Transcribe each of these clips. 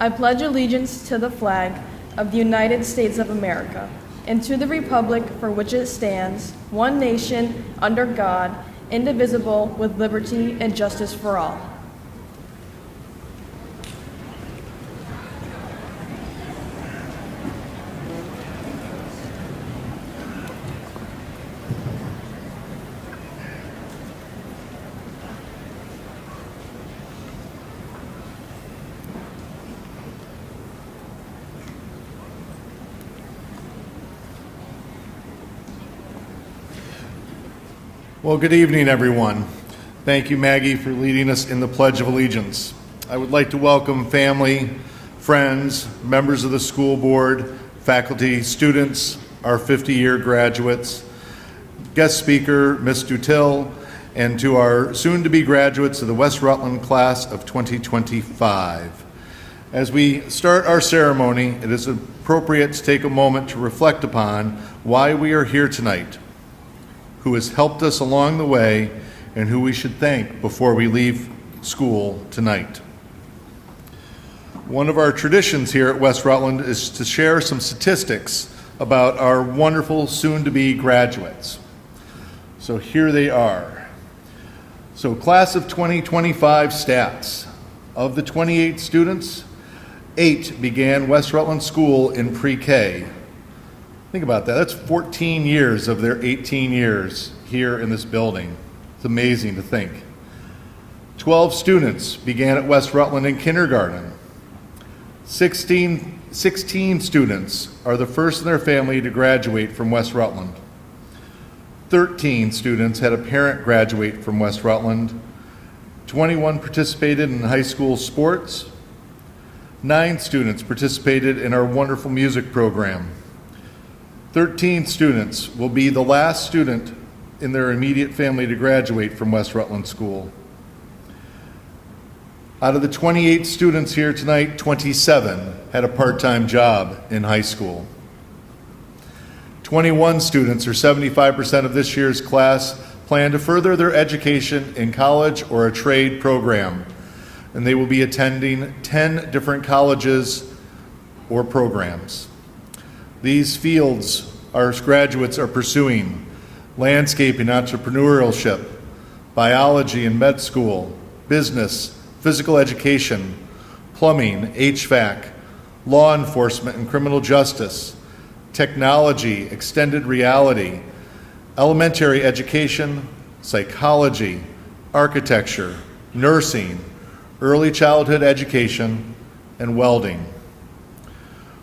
I pledge allegiance to the flag of the United States of America and to the republic for which it stands, one nation, under God, indivisible, with liberty and justice for all. Well, good evening, everyone. Thank you, Maggie, for leading us in the Pledge of Allegiance. I would like to welcome family, friends, members of the school board, faculty, students, our 50-year graduates, guest speaker, Ms. Dutil, and to our soon-to-be graduates of the West Rutland class of 2025. As we start our ceremony, it is appropriate to take a moment to reflect upon why we are here tonight, who has helped us along the way, and who we should thank before we leave school tonight. One of our traditions here at West Rutland is to share some statistics about our wonderful soon-to-be graduates. So here they are. So class of 2025 stats. Of the 28 students, 8 began West Rutland School in pre-K. Think about that. That's 14 years of their 18 years here in this building. It's amazing to think. 12 students began at West Rutland in kindergarten. 16 students are the first in their family to graduate from West Rutland. 13 students had a parent graduate from West Rutland. 21 participated in high school sports. 9 students participated in our wonderful music program. 13 students will be the last student in their immediate family to graduate from West Rutland School. Out of the 28 students here tonight, 27 had a part-time job in high school. 21 students, or 75% of this year's class, plan to further their education in college or a trade program, and they will be attending 10 different colleges or programs. These fields our graduates are pursuing: landscaping, entrepreneurship, biology and med school, business, physical education, plumbing, HVAC, law enforcement and criminal justice, technology, extended reality, elementary education, psychology, architecture, nursing, early childhood education, and welding.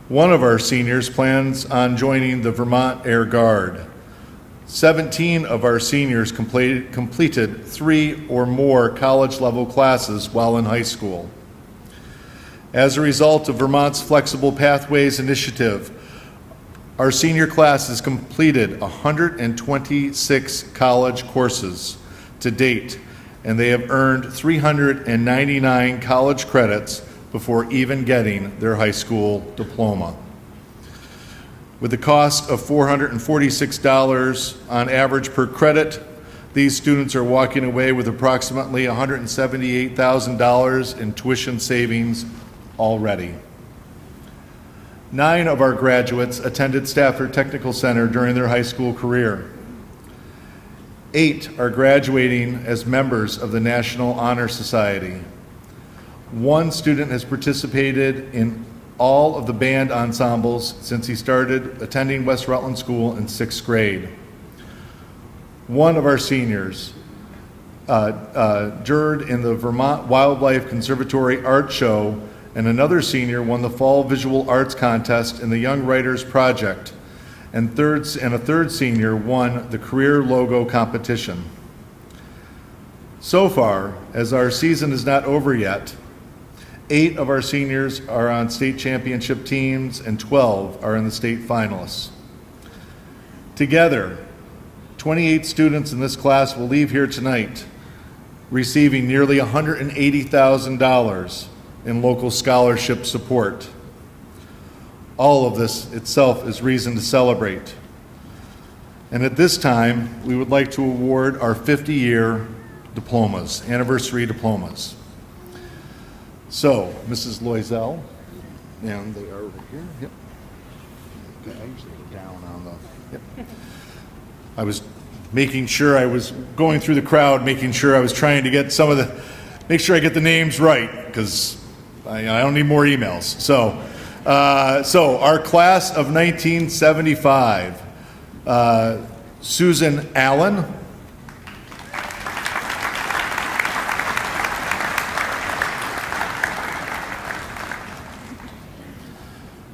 One of our seniors plans on joining the Vermont Air Guard. 17 of our seniors completed 3 or more college-level classes while in high school. As a result of Vermont's Flexible Pathways Initiative, our senior class has completed 126 college courses to date, and they have earned 399 college credits before even getting their high school diploma. With the cost of $446 on average per credit, these students are walking away with approximately $178,000 in tuition savings already. 9 of our graduates attended Stafford Technical Center during their high school career. 8 are graduating as members of the National Honor Society. 1 student has participated in all of the band ensembles since he started attending West Rutland School in 6th grade. 1 of our seniors jurred in the Vermont Wildlife Conservatory Art Show, and another senior won the Fall Visual Arts Contest in the Young Writers Project, and a third senior won the Career Logo Competition. So far, as our season is not over yet, 8 of our seniors are on state championship teams and 12 are in the state finalists. Together, 28 students in this class will leave here tonight receiving nearly $180,000 in local scholarship support. All of this itself is reason to celebrate. And at this time, we would like to award our 50-year diplomas, anniversary diplomas. So, Mrs. Loisel, And they are over here. Yep. Okay, I usually go down on the. Yep. I was making sure I was going through the crowd, making sure I was trying to get make sure I get the names right, because I don't need more emails. So our class of 1975, Susan Allen.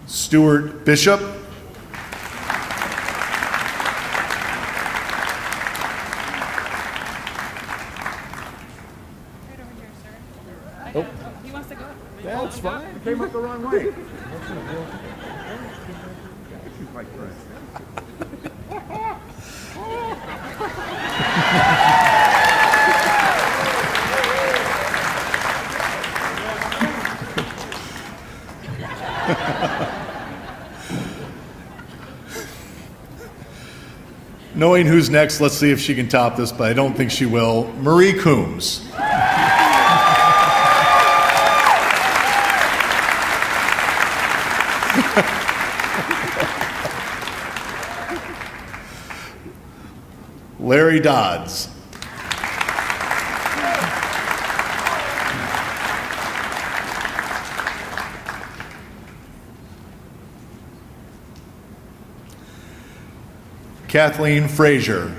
Stuart Bishop. Oh. He wants to go. That's fine. I came up the wrong way. Knowing who's next, let's see if she can top this, but I don't think she will. Marie Coombs. Larry Dodds. Kathleen Frazier.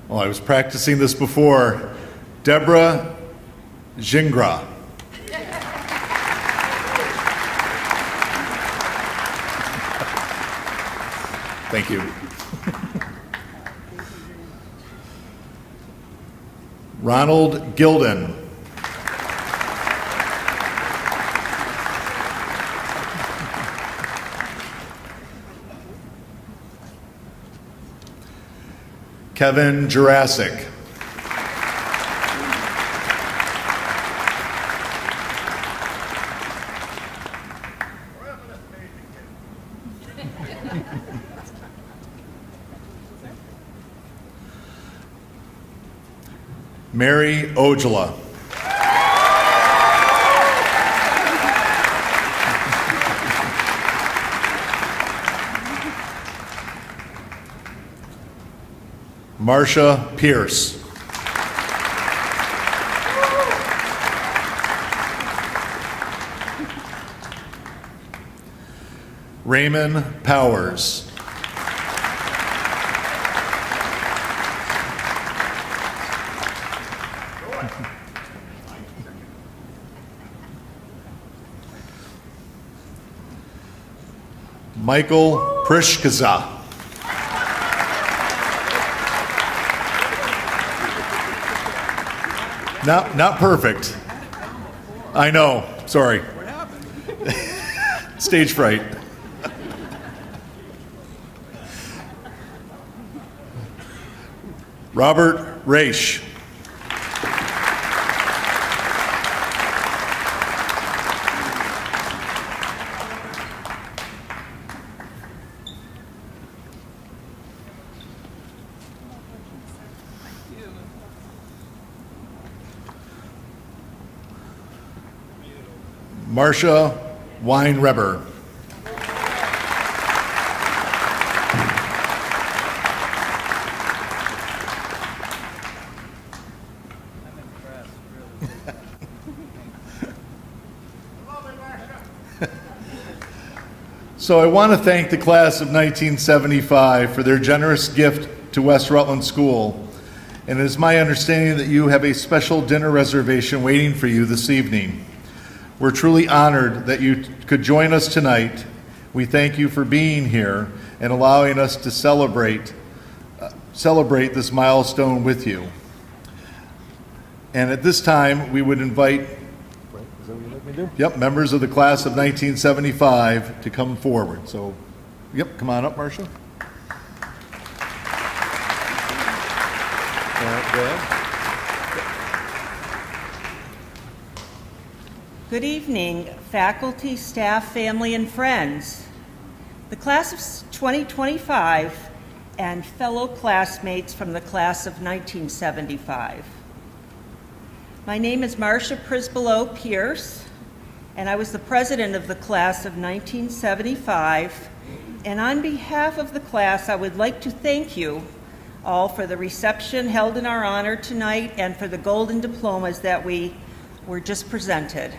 Oh, I was practicing this before. Deborah Gingra. Thank you. Ronald Gilden. Kevin Jurassic. Mary Ojala. Marcia Pierce. Raymond Powers. Michael Prishkaza. Not perfect. I know. Sorry. What happened? Stage fright. Robert Raish. Marcia Weinreber. So I want to thank the class of 1975 for their generous gift to West Rutland School. And it is my understanding that you have a special dinner reservation waiting for you this evening. We're truly honored that you could join us tonight. We thank you for being here and allowing us to celebrate this milestone with you. And at this time, we would invite members of the class of 1975 to come forward. So, come on up, Marcia. Go ahead. Good evening, faculty, staff, family, and friends. The class of 2025 and fellow classmates from the class of 1975. My name is Marcia Prisbelow Pierce, and I was the president of the class of 1975. And on behalf of the class, I would like to thank you all for the reception held in our honor tonight and for the golden diplomas that we were just presented.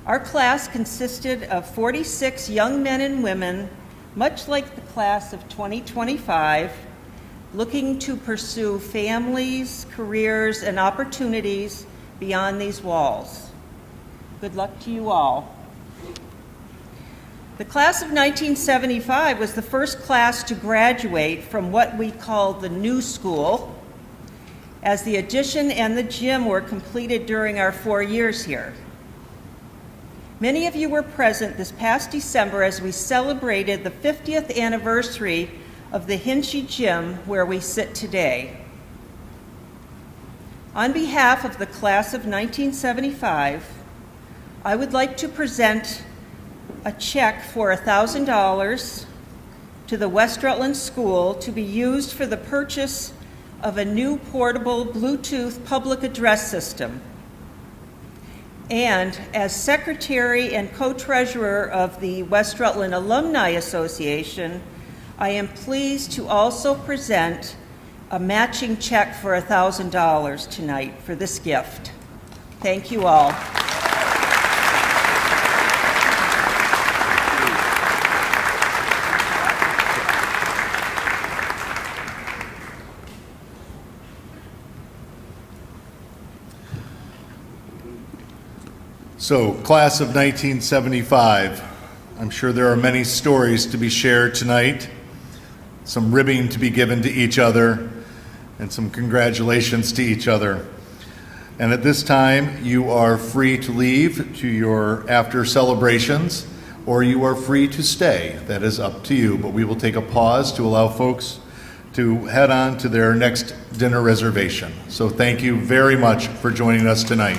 Our class consisted of 46 young men and women, much like the class of 2025, looking to pursue families, careers, and opportunities beyond these walls. Good luck to you all. The class of 1975 was the first class to graduate from what we called the new school, as the addition and the gym were completed during our 4 years here. Many of you were present this past December as we celebrated the 50th anniversary of the Hinchey Gym where we sit today. On behalf of the class of 1975, I would like to present a check for $1,000 to the West Rutland School to be used for the purchase of a new portable Bluetooth public address system. And as secretary and co-treasurer of the West Rutland Alumni Association, I am pleased to also present a matching check for $1,000 tonight for this gift. Thank you all. So, class of 1975, I'm sure there are many stories to be shared tonight, some ribbing to be given to each other, and some congratulations to each other. And at this time, you are free to leave to your after celebrations, or you are free to stay. That is up to you, but we will take a pause to allow folks to head on to their next dinner reservation. So thank you very much for joining us tonight.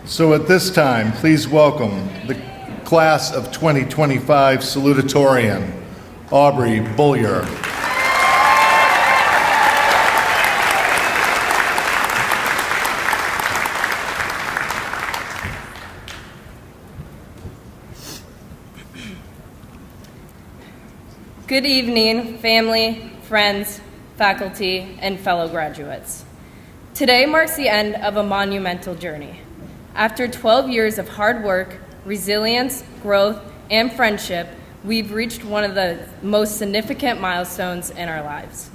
So at this time, please welcome the class of 2025 salutatorian, Aubrey Bullier. Good evening, family, friends, faculty, and fellow graduates. Today marks the end of a monumental journey. After 12 years of hard work, resilience, growth, and friendship, we've reached one of the most significant milestones in our lives.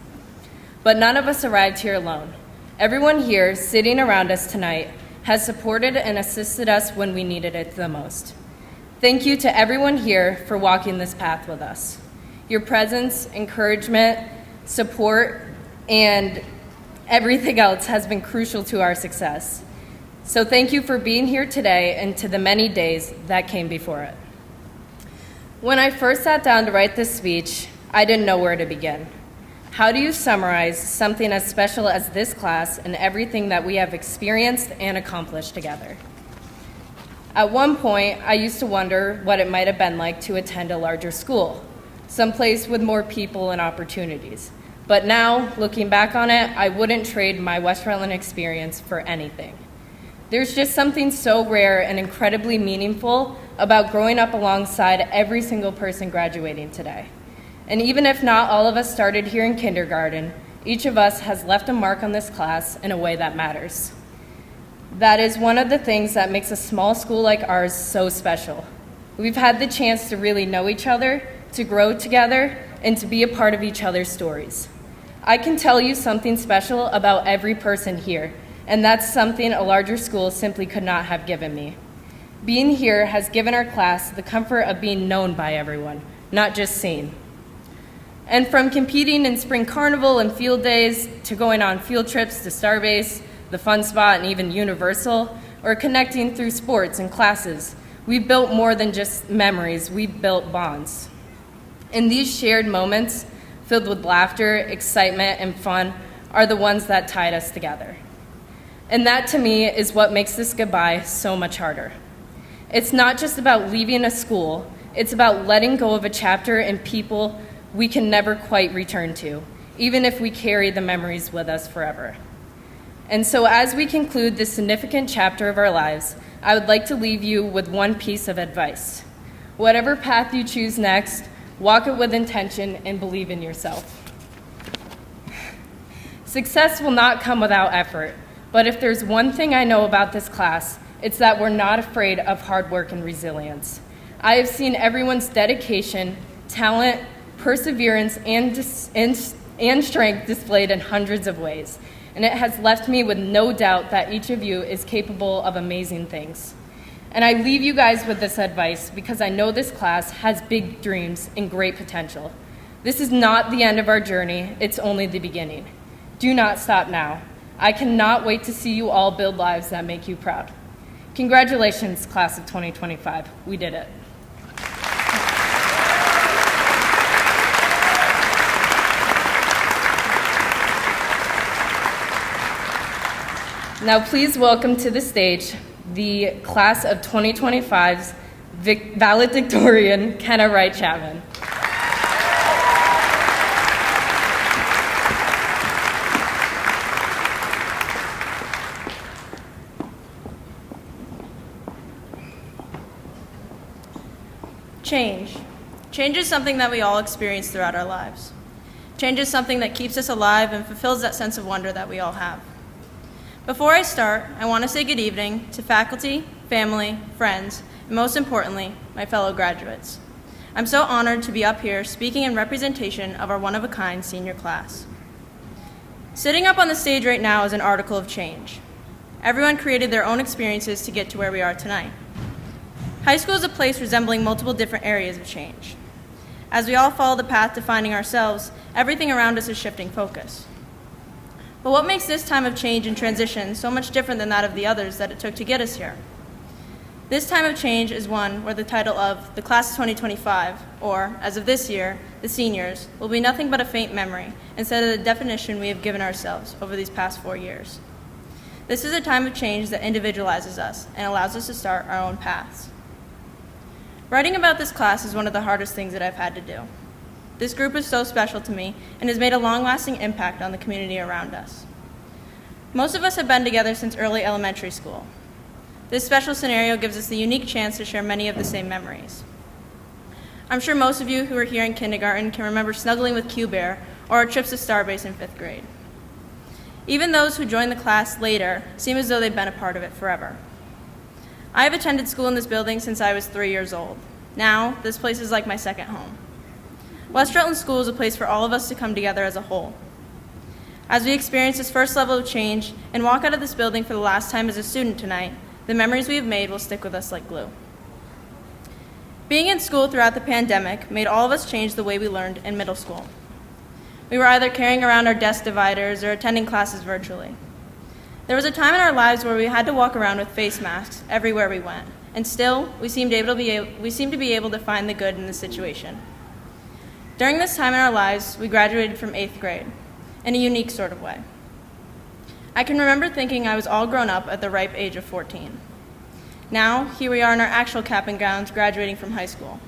But none of us arrived here alone. Everyone here sitting around us tonight has supported and assisted us when we needed it the most. Thank you to everyone here for walking this path with us. Your presence, encouragement, support, and everything else has been crucial to our success. So thank you for being here today and to the many days that came before it. When I first sat down to write this speech, I didn't know where to begin. How do you summarize something as special as this class and everything that we have experienced and accomplished together? At one point, I used to wonder what it might have been like to attend a larger school, someplace with more people and opportunities. But now, looking back on it, I wouldn't trade my West Rutland experience for anything. There's just something so rare and incredibly meaningful about growing up alongside every single person graduating today. And even if not all of us started here in kindergarten, each of us has left a mark on this class in a way that matters. That is one of the things that makes a small school like ours so special. We've had the chance to really know each other, to grow together, and to be a part of each other's stories. I can tell you something special about every person here, and that's something a larger school simply could not have given me. Being here has given our class the comfort of being known by everyone, not just seen. And from competing in spring carnival and field days, to going on field trips to Starbase, the Fun Spot, and even Universal, or connecting through sports and classes, we built more than just memories, we built bonds. And these shared moments, filled with laughter, excitement, and fun, are the ones that tied us together. And that, to me, is what makes this goodbye so much harder. It's not just about leaving a school, it's about letting go of a chapter and people we can never quite return to, even if we carry the memories with us forever. And so as we conclude this significant chapter of our lives, I would like to leave you with one piece of advice. Whatever path you choose next, walk it with intention and believe in yourself. Success will not come without effort, but if there's one thing I know about this class, it's that we're not afraid of hard work and resilience. I have seen everyone's dedication, talent, perseverance, and strength displayed in hundreds of ways, and it has left me with no doubt that each of you is capable of amazing things. And I leave you guys with this advice because I know this class has big dreams and great potential. This is not the end of our journey, it's only the beginning. Do not stop now. I cannot wait to see you all build lives that make you proud. Congratulations, class of 2025. We did it. Now please welcome to the stage the class of 2025's valedictorian, Kenna Wright Chapman. Change. Change is something that we all experience throughout our lives. Change is something that keeps us alive and fulfills that sense of wonder that we all have. Before I start, I want to say good evening to faculty, family, friends, and most importantly, my fellow graduates. I'm so honored to be up here speaking in representation of our one-of-a-kind senior class. Sitting up on the stage right now is an article of change. Everyone created their own experiences to get to where we are tonight. High school is a place resembling multiple different areas of change. As we all follow the path to finding ourselves, everything around us is shifting focus. But what makes this time of change and transition so much different than that of the others that it took to get us here? This time of change is one where the title of the Class of 2025, or, as of this year, the seniors, will be nothing but a faint memory instead of the definition we have given ourselves over these past 4 years. This is a time of change that individualizes us and allows us to start our own paths. Writing about this class is one of the hardest things that I've had to do. This group is so special to me and has made a long-lasting impact on the community around us. Most of us have been together since early elementary school. This special scenario gives us the unique chance to share many of the same memories. I'm sure most of you who were here in kindergarten can remember snuggling with Q Bear or our trips to Starbase in 5th grade. Even those who joined the class later seem as though they've been a part of it forever. I have attended school in this building since I was 3 years old. Now, this place is like my second home. West Rutland School is a place for all of us to come together as a whole. As we experience this first level of change and walk out of this building for the last time as a student tonight, the memories we have made will stick with us like glue. Being in school throughout the pandemic made all of us change the way we learned in middle school. We were either carrying around our desk dividers or attending classes virtually. There was a time in our lives where we had to walk around with face masks everywhere we went, and still, we seemed to be able to find the good in the situation. During this time in our lives, we graduated from 8th grade, in a unique sort of way. I can remember thinking I was all grown up at the ripe age of 14. Now, here we are in our actual cap and gowns graduating from high school.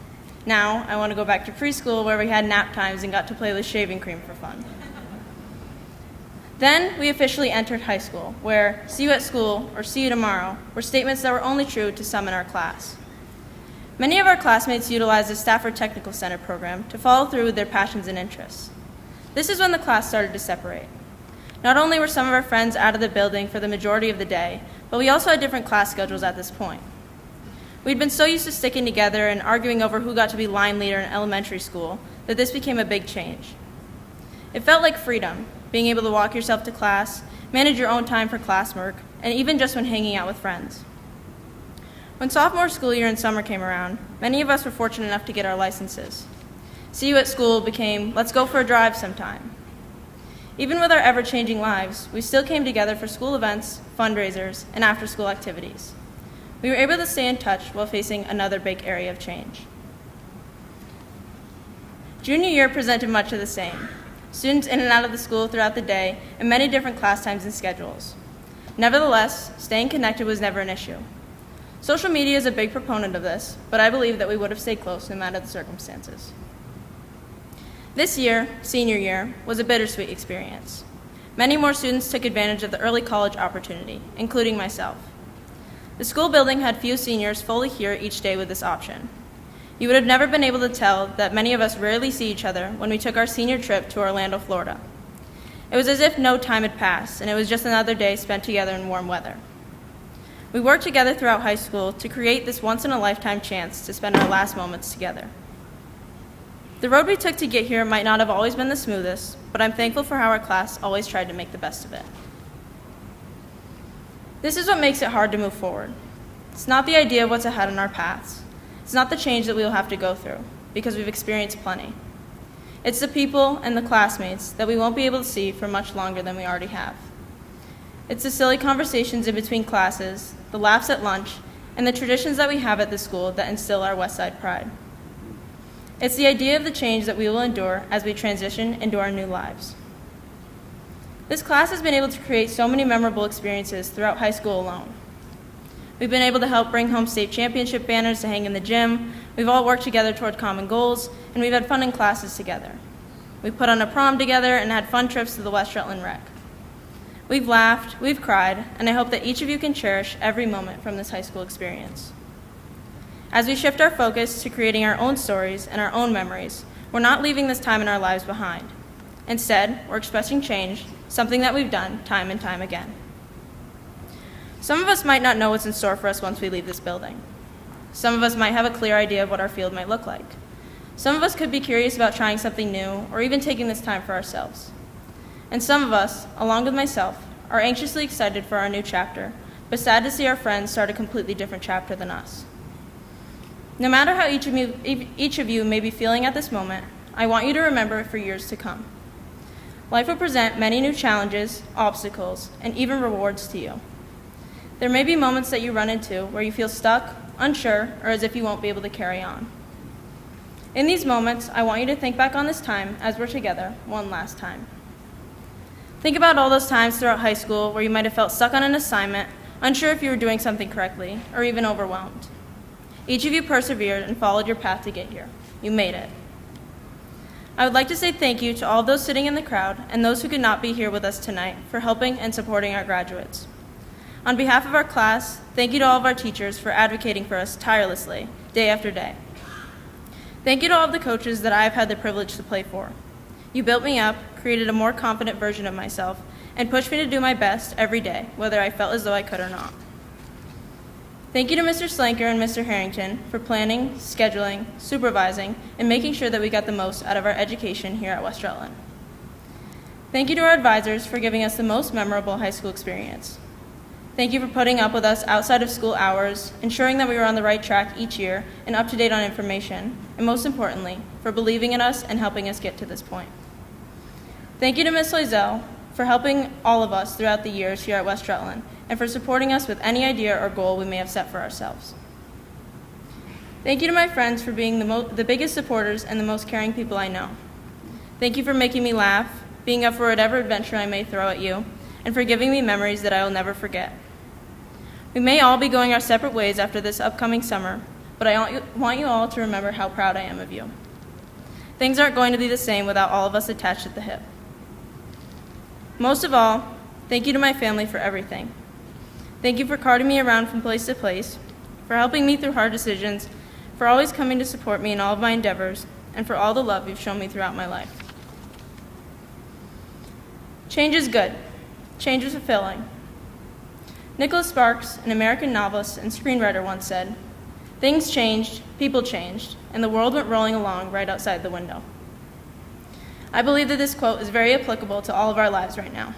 Now, I want to go back to preschool where we had nap times and got to play with shaving cream for fun. Then, we officially entered high school, where "see you at school" or "see you tomorrow" were statements that were only true to some in our class. Many of our classmates utilized the Stafford Technical Center program to follow through with their passions and interests. This is when the class started to separate. Not only were some of our friends out of the building for the majority of the day, but we also had different class schedules at this point. We'd been so used to sticking together and arguing over who got to be line leader in elementary school that this became a big change. It felt like freedom, being able to walk yourself to class, manage your own time for classwork, and even just when hanging out with friends. When sophomore school year and summer came around, many of us were fortunate enough to get our licenses. See you at school became, let's go for a drive sometime. Even with our ever-changing lives, we still came together for school events, fundraisers, and after-school activities. We were able to stay in touch while facing another big area of change. Junior year presented much of the same. Students in and out of the school throughout the day, and many different class times and schedules. Nevertheless, staying connected was never an issue. Social media is a big proponent of this, but I believe that we would have stayed close no matter the circumstances. This year, senior year, was a bittersweet experience. Many more students took advantage of the early college opportunity, including myself. The school building had few seniors fully here each day with this option. You would have never been able to tell that many of us rarely see each other when we took our senior trip to Orlando, Florida. It was as if no time had passed, and it was just another day spent together in warm weather. We worked together throughout high school to create this once-in-a-lifetime chance to spend our last moments together. The road we took to get here might not have always been the smoothest, but I'm thankful for how our class always tried to make the best of it. This is what makes it hard to move forward. It's not the idea of what's ahead on our paths. It's not the change that we will have to go through, because we've experienced plenty. It's the people and the classmates that we won't be able to see for much longer than we already have. It's the silly conversations in between classes, the laughs at lunch, and the traditions that we have at the school that instill our West Side pride. It's the idea of the change that we will endure as we transition into our new lives. This class has been able to create so many memorable experiences throughout high school alone. We've been able to help bring home state championship banners to hang in the gym, we've all worked together toward common goals, and we've had fun in classes together. We've put on a prom together and had fun trips to the West Rutland Rec. We've laughed, we've cried, and I hope that each of you can cherish every moment from this high school experience. As we shift our focus to creating our own stories and our own memories, we're not leaving this time in our lives behind. Instead, we're expressing change, something that we've done time and time again. Some of us might not know what's in store for us once we leave this building. Some of us might have a clear idea of what our field might look like. Some of us could be curious about trying something new or even taking this time for ourselves. And some of us, along with myself, are anxiously excited for our new chapter, but sad to see our friends start a completely different chapter than us. No matter how each of you may be feeling at this moment, I want you to remember it for years to come. Life will present many new challenges, obstacles, and even rewards to you. There may be moments that you run into where you feel stuck, unsure, or as if you won't be able to carry on. In these moments, I want you to think back on this time as we're together one last time. Think about all those times throughout high school where you might have felt stuck on an assignment, unsure if you were doing something correctly, or even overwhelmed. Each of you persevered and followed your path to get here. You made it. I would like to say thank you to all those sitting in the crowd and those who could not be here with us tonight for helping and supporting our graduates. On behalf of our class, thank you to all of our teachers for advocating for us tirelessly, day after day. Thank you to all of the coaches that I have had the privilege to play for. You built me up, created a more confident version of myself, and pushed me to do my best every day, whether I felt as though I could or not. Thank you to Mr. Slanker and Mr. Harrington for planning, scheduling, supervising, and making sure that we got the most out of our education here at West Rutland. Thank you to our advisors for giving us the most memorable high school experience. Thank you for putting up with us outside of school hours, ensuring that we were on the right track each year and up to date on information, and most importantly, for believing in us and helping us get to this point. Thank you to Ms. Loisel for helping all of us throughout the years here at West Rutland, and for supporting us with any idea or goal we may have set for ourselves. Thank you to my friends for being the biggest supporters and the most caring people I know. Thank you for making me laugh, being up for whatever adventure I may throw at you, and for giving me memories that I will never forget. We may all be going our separate ways after this upcoming summer, but I want you all to remember how proud I am of you. Things aren't going to be the same without all of us attached at the hip. Most of all, thank you to my family for everything. Thank you for carting me around from place to place, for helping me through hard decisions, for always coming to support me in all of my endeavors, and for all the love you've shown me throughout my life. Change is good. Change is fulfilling. Nicholas Sparks, an American novelist and screenwriter, once said, "Things changed, people changed, and the world went rolling along right outside the window." I believe that this quote is very applicable to all of our lives right now.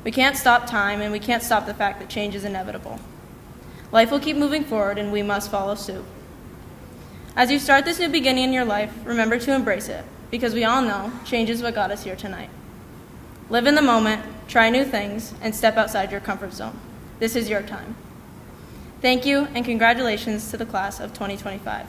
We can't stop time, and we can't stop the fact that change is inevitable. Life will keep moving forward, and we must follow suit. As you start this new beginning in your life, remember to embrace it, because we all know change is what got us here tonight. Live in the moment, try new things, and step outside your comfort zone. This is your time. Thank you, and congratulations to the class of 2025.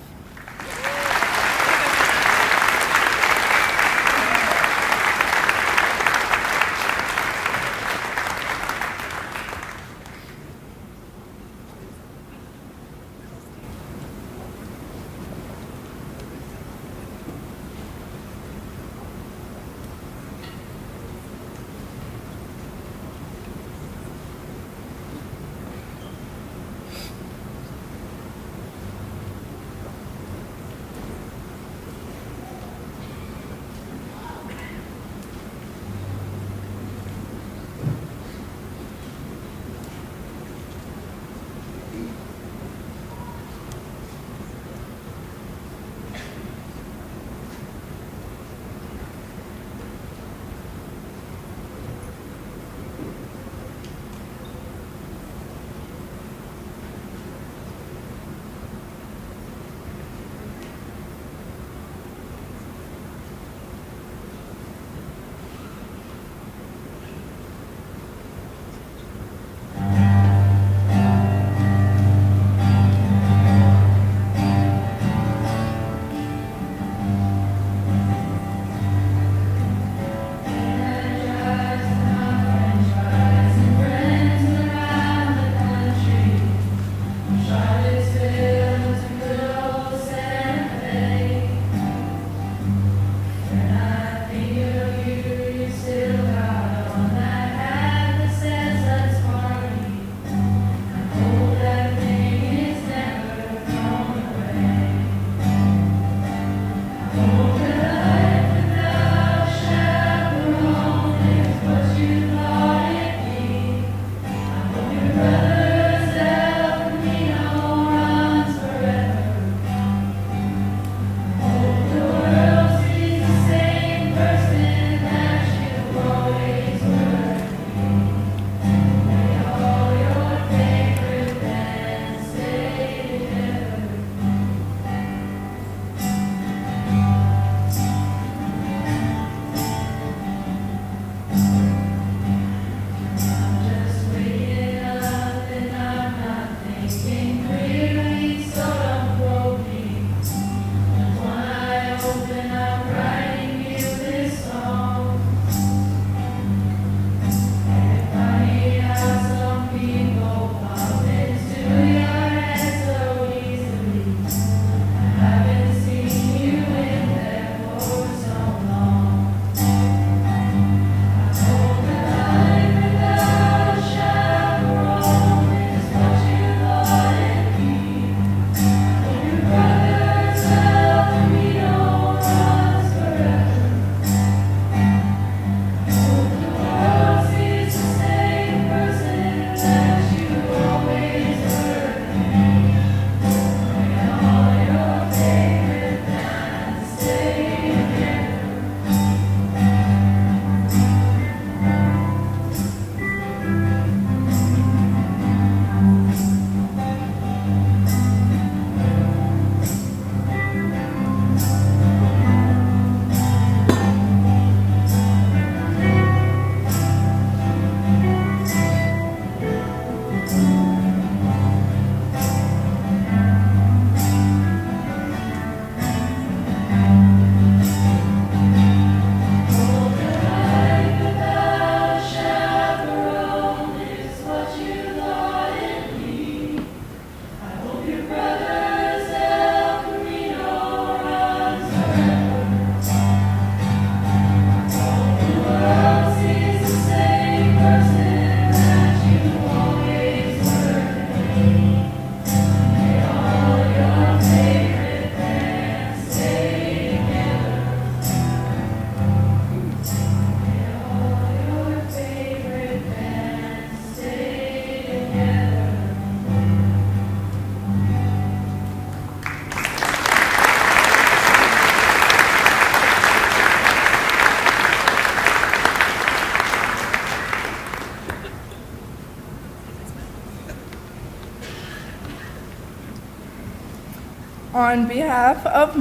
On behalf of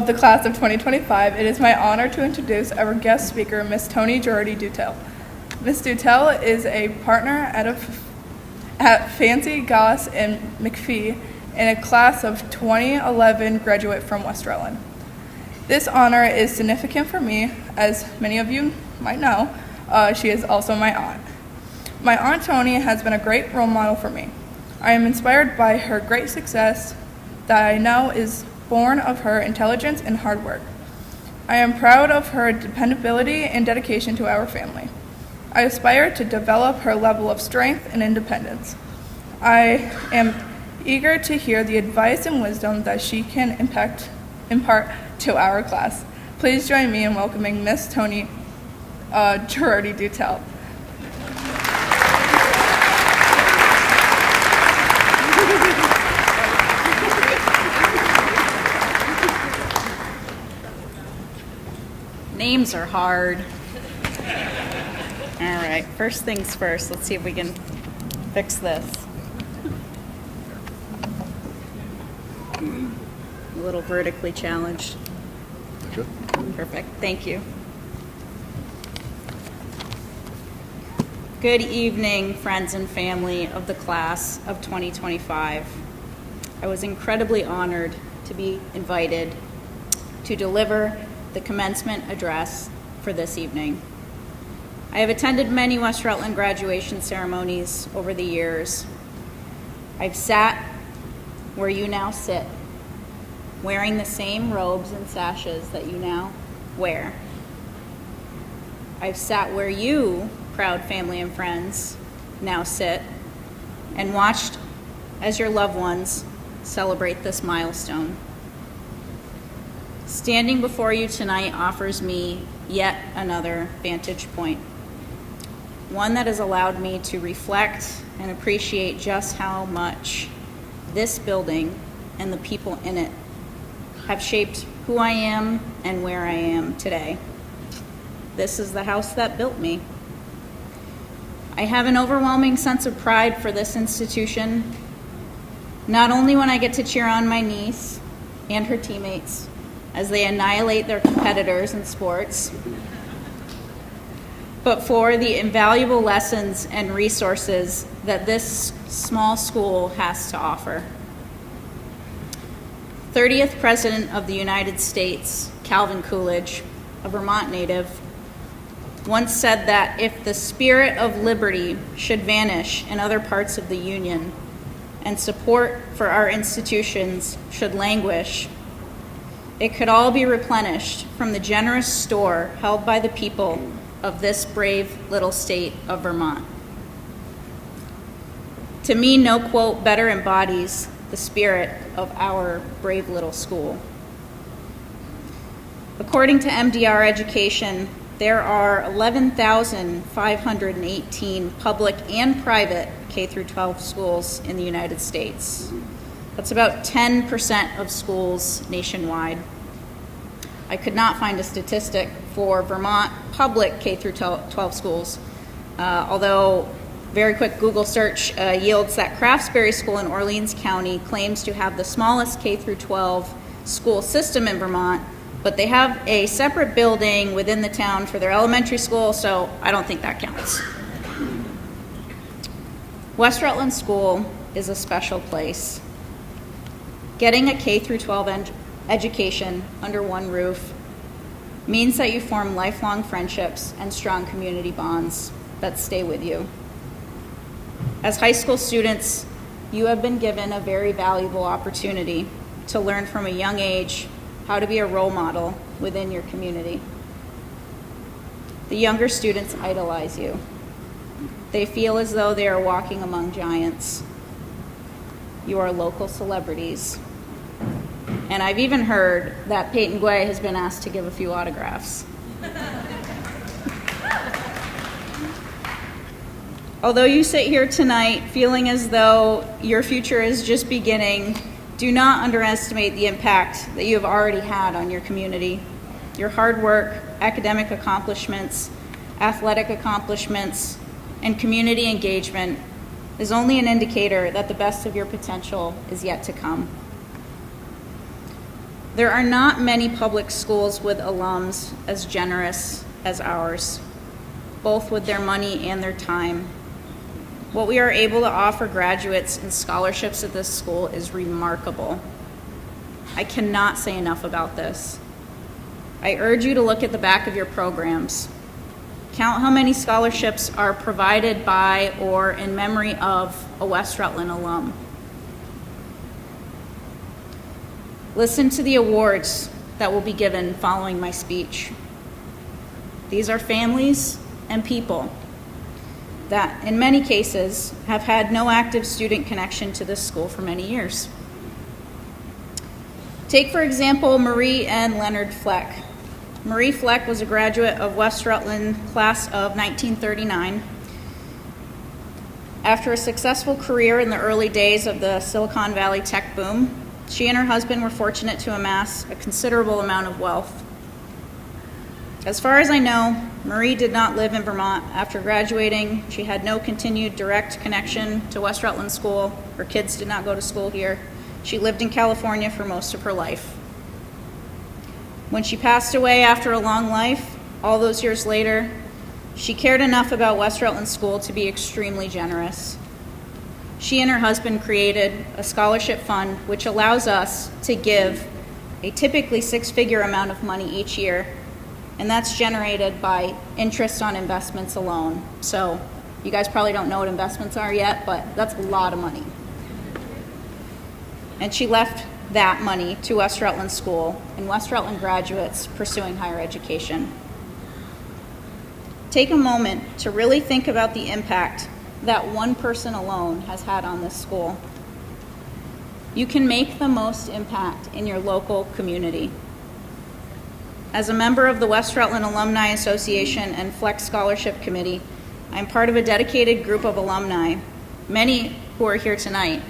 the class of 2025, it is my honor to introduce our guest speaker, Ms. Toni Girardi-Dutel. Ms. Dutel is a partner at Fancy, Goss, and McPhee in a class of 2011 graduate from West Rutland. This honor is significant for me, as many of you might know. She is also my aunt. My Aunt Toni has been a great role model for me. I am inspired by her great success that I know is born of her intelligence and hard work. I am proud of her dependability and dedication to our family. I aspire to develop her level of strength and independence. I am eager to hear the advice and wisdom that she can impart to our class. Please join me in welcoming Miss Toni Girardi-Dutel. Names are hard. All right, first things first. Let's see if we can fix this. A little vertically challenged. Good. Perfect, thank you. Good evening, friends and family of the class of 2025. I was incredibly honored to be invited to deliver the commencement address for this evening. I have attended many West Rutland graduation ceremonies over the years. I've sat where you now sit, wearing the same robes and sashes that you now wear. I've sat where you, proud family and friends, now sit and watched as your loved ones celebrate this milestone. Standing before you tonight offers me yet another vantage point, one that has allowed me to reflect and appreciate just how much this building and the people in it have shaped who I am and where I am today. This is the house that built me. I have an overwhelming sense of pride for this institution, not only when I get to cheer on my niece and her teammates as they annihilate their competitors in sports, but for the invaluable lessons and resources that this small school has to offer. 30th President of the United States, Calvin Coolidge, a Vermont native, once said that if the spirit of liberty should vanish in other parts of the Union and support for our institutions should languish, it could all be replenished from the generous store held by the people of this brave little state of Vermont. To me, no quote better embodies the spirit of our brave little school. According to MDR Education, there are 11,518 public and private K-12 schools in the United States. That's about 10% of schools nationwide. I could not find a statistic for Vermont public K-12 schools, although very quick Google search yields that Craftsbury School in Orleans County claims to have the smallest K-12 school system in Vermont, but they have a separate building within the town for their elementary school, so I don't think that counts. West Rutland School is a special place. Getting a K-12 education under one roof means that you form lifelong friendships and strong community bonds that stay with you. As high school students, you have been given a very valuable opportunity to learn from a young age how to be a role model within your community. The younger students idolize you. They feel as though they are walking among giants. You are local celebrities. And I've even heard that Peyton Guay has been asked to give a few autographs. Although you sit here tonight feeling as though your future is just beginning, do not underestimate the impact that you have already had on your community. Your hard work, academic accomplishments, athletic accomplishments, and community engagement is only an indicator that the best of your potential is yet to come. There are not many public schools with alums as generous as ours, both with their money and their time. What we are able to offer graduates in scholarships at this school is remarkable. I cannot say enough about this. I urge you to look at the back of your programs. Count how many scholarships are provided by or in memory of a West Rutland alum. Listen to the awards that will be given following my speech. These are families and people that, in many cases, have had no active student connection to this school for many years. Take, for example, Marie and Leonard Fleck. Marie Fleck was a graduate of West Rutland class of 1939. After a successful career in the early days of the Silicon Valley tech boom, she and her husband were fortunate to amass a considerable amount of wealth. As far as I know, Marie did not live in Vermont after graduating. She had no continued direct connection to West Rutland School. Her kids did not go to school here. She lived in California for most of her life. When she passed away after a long life, all those years later, she cared enough about West Rutland School to be extremely generous. She and her husband created a scholarship fund which allows us to give a typically six-figure amount of money each year, and that's generated by interest on investments alone. So you guys probably don't know what investments are yet, but that's a lot of money. And she left that money to West Rutland School and West Rutland graduates pursuing higher education. Take a moment to really think about the impact that one person alone has had on this school. You can make the most impact in your local community. As a member of the West Rutland Alumni Association and Flex Scholarship Committee, I'm part of a dedicated group of alumni, many who are here tonight,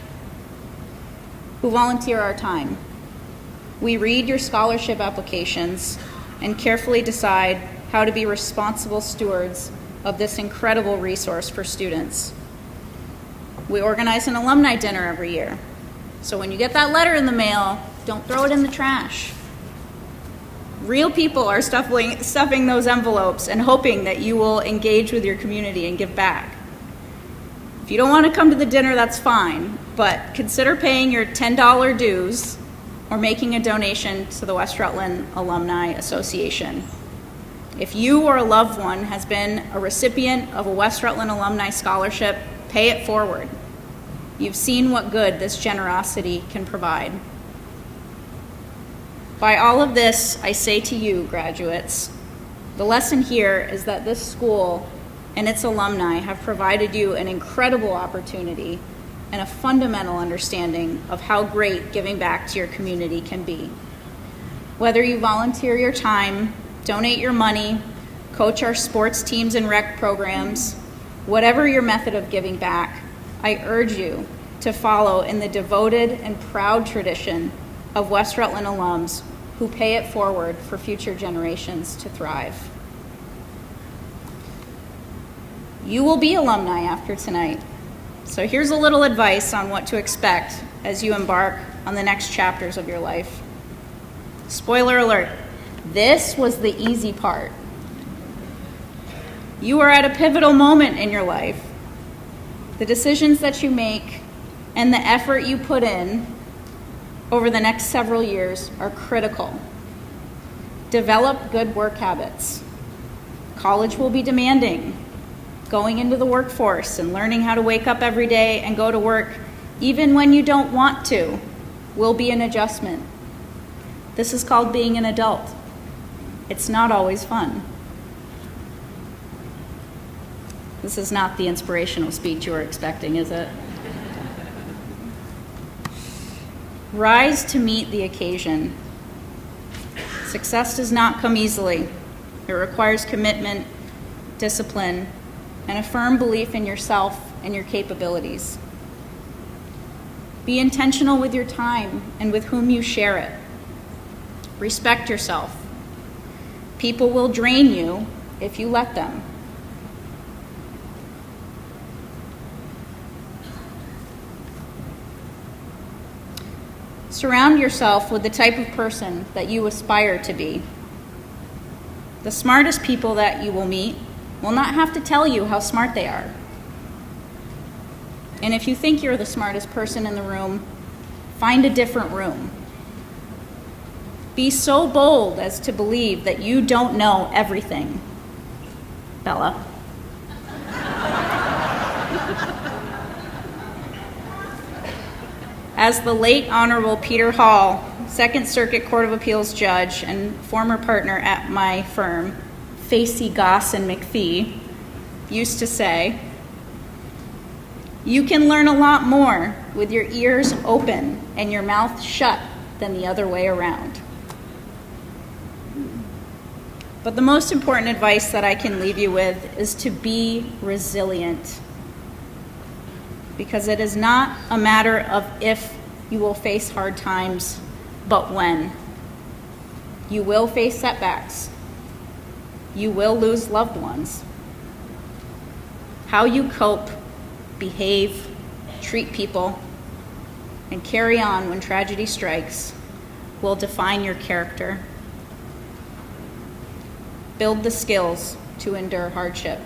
who volunteer our time. We read your scholarship applications and carefully decide how to be responsible stewards of this incredible resource for students. We organize an alumni dinner every year. So when you get that letter in the mail, don't throw it in the trash. Real people are stuffing those envelopes and hoping that you will engage with your community and give back. If you don't want to come to the dinner, that's fine, but consider paying your $10 dues or making a donation to the West Rutland Alumni Association. If you or a loved one has been a recipient of a West Rutland Alumni Scholarship, pay it forward. You've seen what good this generosity can provide. By all of this, I say to you, graduates, the lesson here is that this school and its alumni have provided you an incredible opportunity and a fundamental understanding of how great giving back to your community can be. Whether you volunteer your time, donate your money, coach our sports teams and rec programs, whatever your method of giving back, I urge you to follow in the devoted and proud tradition of West Rutland alums who pay it forward for future generations to thrive. You will be alumni after tonight, so here's a little advice on what to expect as you embark on the next chapters of your life. Spoiler alert, this was the easy part. You are at a pivotal moment in your life. The decisions that you make and the effort you put in over the next several years are critical. Develop good work habits. College will be demanding. Going into the workforce and learning how to wake up every day and go to work, even when you don't want to, will be an adjustment. This is called being an adult. It's not always fun. This is not the inspirational speech you were expecting, is it? Rise to meet the occasion. Success does not come easily. It requires commitment, discipline, and a firm belief in yourself and your capabilities. Be intentional with your time and with whom you share it. Respect yourself. People will drain you if you let them. Surround yourself with the type of person that you aspire to be. The smartest people that you will meet will not have to tell you how smart they are. And if you think you're the smartest person in the room, find a different room. Be so bold as to believe that you don't know everything. Bella. As the late Honorable Peter Hall, Second Circuit Court of Appeals judge and former partner at my firm, Facey, Goss, and McPhee, used to say, you can learn a lot more with your ears open and your mouth shut than the other way around. But the most important advice that I can leave you with is to be resilient. Because it is not a matter of if you will face hard times, but when. You will face setbacks. You will lose loved ones. How you cope, behave, treat people, and carry on when tragedy strikes will define your character. Build the skills to endure hardship.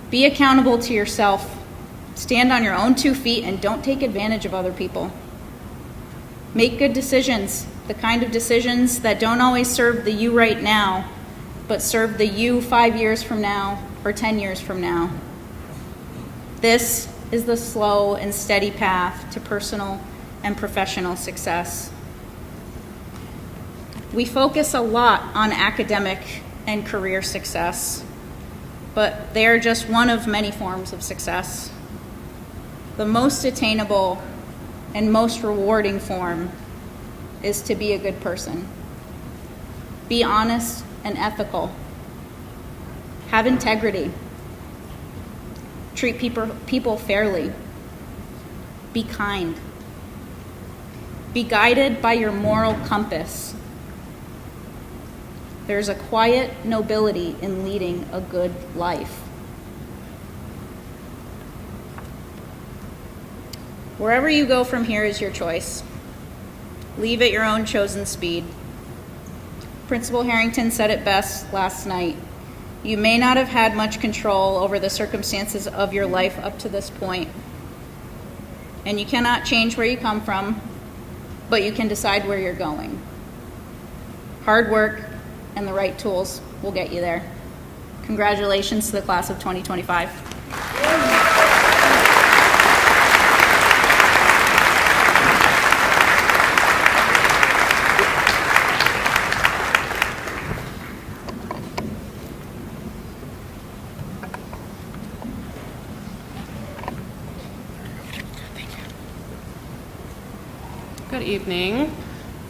Be accountable to yourself. Stand on your own 2 feet and don't take advantage of other people. Make good decisions, the kind of decisions that don't always serve the you right now, but serve the you 5 years from now or 10 years from now. This is the slow and steady path to personal and professional success. We focus a lot on academic and career success, but they are just one of many forms of success. The most attainable and most rewarding form is to be a good person. Be honest and ethical. Have integrity. Treat people fairly. Be kind. Be guided by your moral compass. There's a quiet nobility in leading a good life. Wherever you go from here is your choice. Leave at your own chosen speed. Principal Harrington said it best last night. You may not have had much control over the circumstances of your life up to this point, and you cannot change where you come from, but you can decide where you're going. Hard work and the right tools will get you there. Congratulations to the class of 2025. Good evening.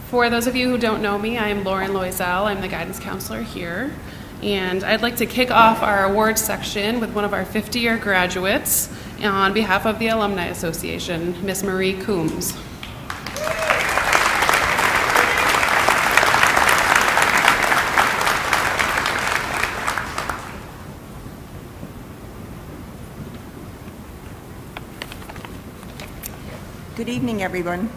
For those of you who don't know me, I am Lauren Loisel. I'm the guidance counselor here. And I'd like to kick off our awards section with one of our 50-year graduates on behalf of the Alumni Association, Miss Marie Coombs. Good evening, everyone.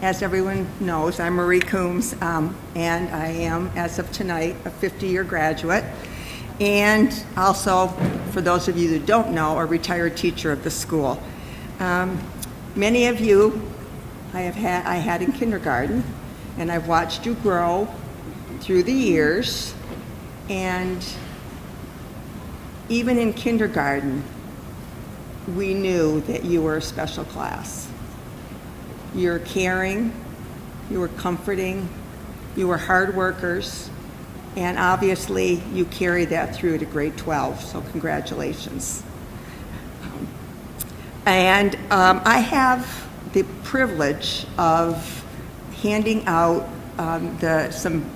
As everyone knows, I'm Marie Coombs, and I am, as of tonight, a 50-year graduate, and also, for those of you that don't know, a retired teacher of the school. Many of you I had in kindergarten, and I've watched you grow through the years, and even in kindergarten, we knew that you were a special class. You were caring, you were comforting, you were hard workers, and obviously you carried that through to grade 12, so congratulations. I have the privilege of handing out some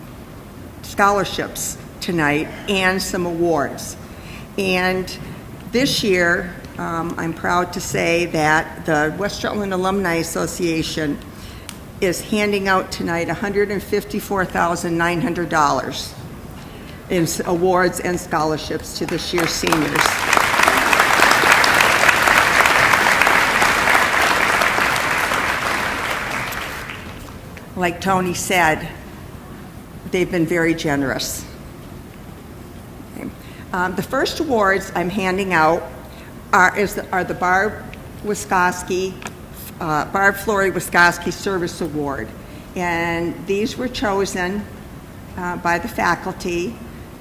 scholarships tonight and some awards. And this year, I'm proud to say that the West Rutland Alumni Association is handing out tonight $154,900 in awards and scholarships to this year's seniors. Like Tony said, they've been very generous. Okay. The first awards I'm handing out are the Barb Flory Wiskoski Service Award. And these were chosen by the faculty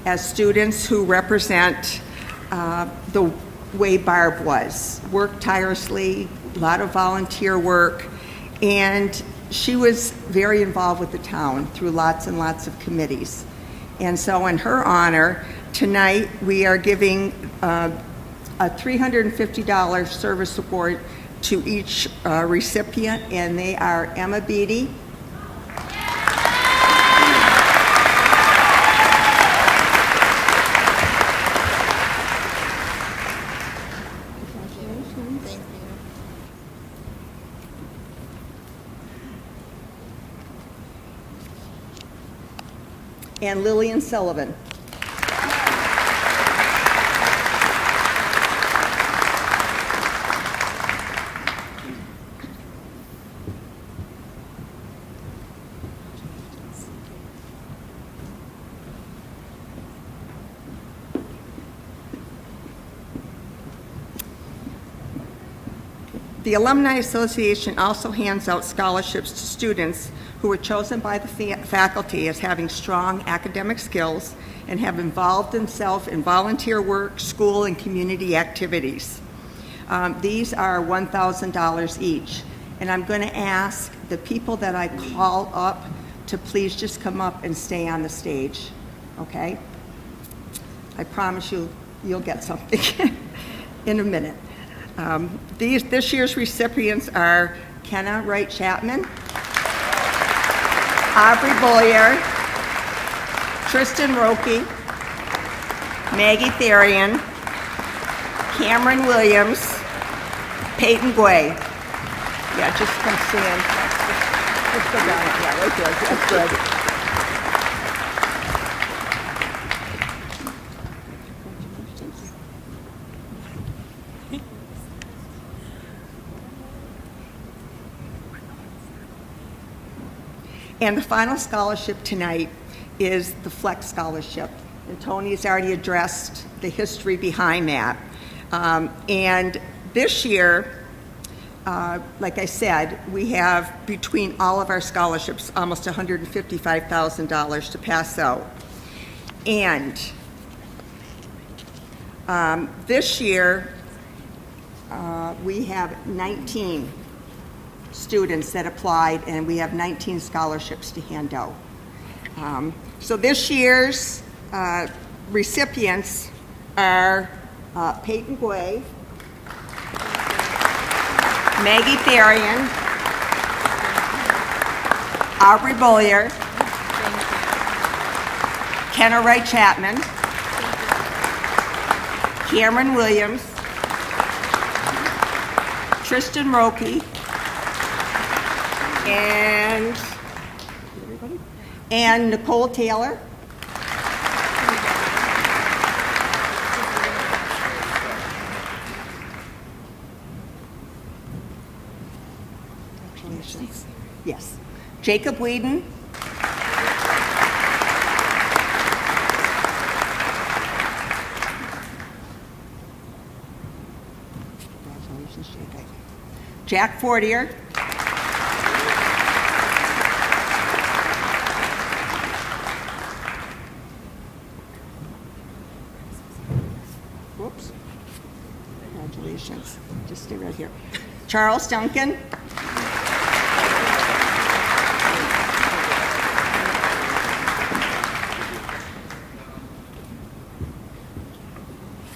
as students who represent the way Barb was. Worked tirelessly, a lot of volunteer work, and she was very involved with the town through lots and lots of committees. And so in her honor, tonight we are giving a $350 service award to each recipient, and they are Emma Beatty, and Lillian Sullivan. The Alumni Association also hands out scholarships to students who were chosen by the faculty as having strong academic skills and have involved themselves in volunteer work, school, and community activities. These are $1,000 each. And I'm going to ask the people that I call up to please just come up and stay on the stage, okay? I promise you'll get something in a minute. This year's recipients are Kenna Wright Chapman, Aubrey Boyer, Tristan Roque, Maggie Therian, Cameron Williams, Peyton Guay. Yeah, just come stand. Just go down. Yeah, right there. That's good. And the final scholarship tonight is the Flex Scholarship. And Tony has already addressed the history behind that. And this year, like I said, we have between all of our scholarships almost $155,000 to pass out. And this year, we have 19 students that applied, and we have 19 scholarships to hand out. So this year's recipients are Peyton Guay, Maggie Therian, Aubrey Boyer, Kenna Wright Chapman, Cameron Williams, Tristan Roque, and Nicole Taylor. Congratulations. Yes. Jacob Whedon. Congratulations, Jacob. Jack Fortier. Whoops. Congratulations. Just stay right here. Charles Duncan.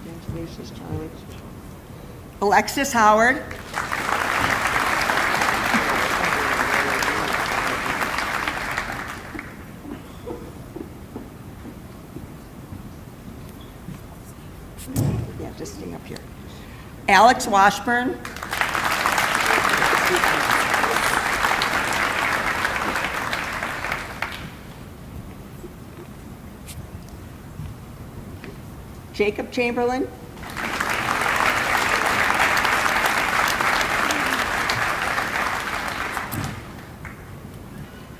Congratulations, Charlie. Alexis Howard. Yeah, just stay up here. Alex Washburn. Jacob Chamberlain,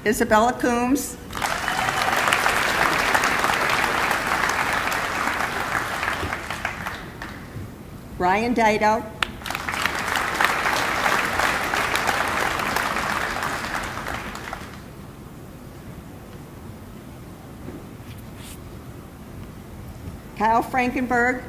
Isabella Coombs, Ryan Dido, Kyle Frankenberg,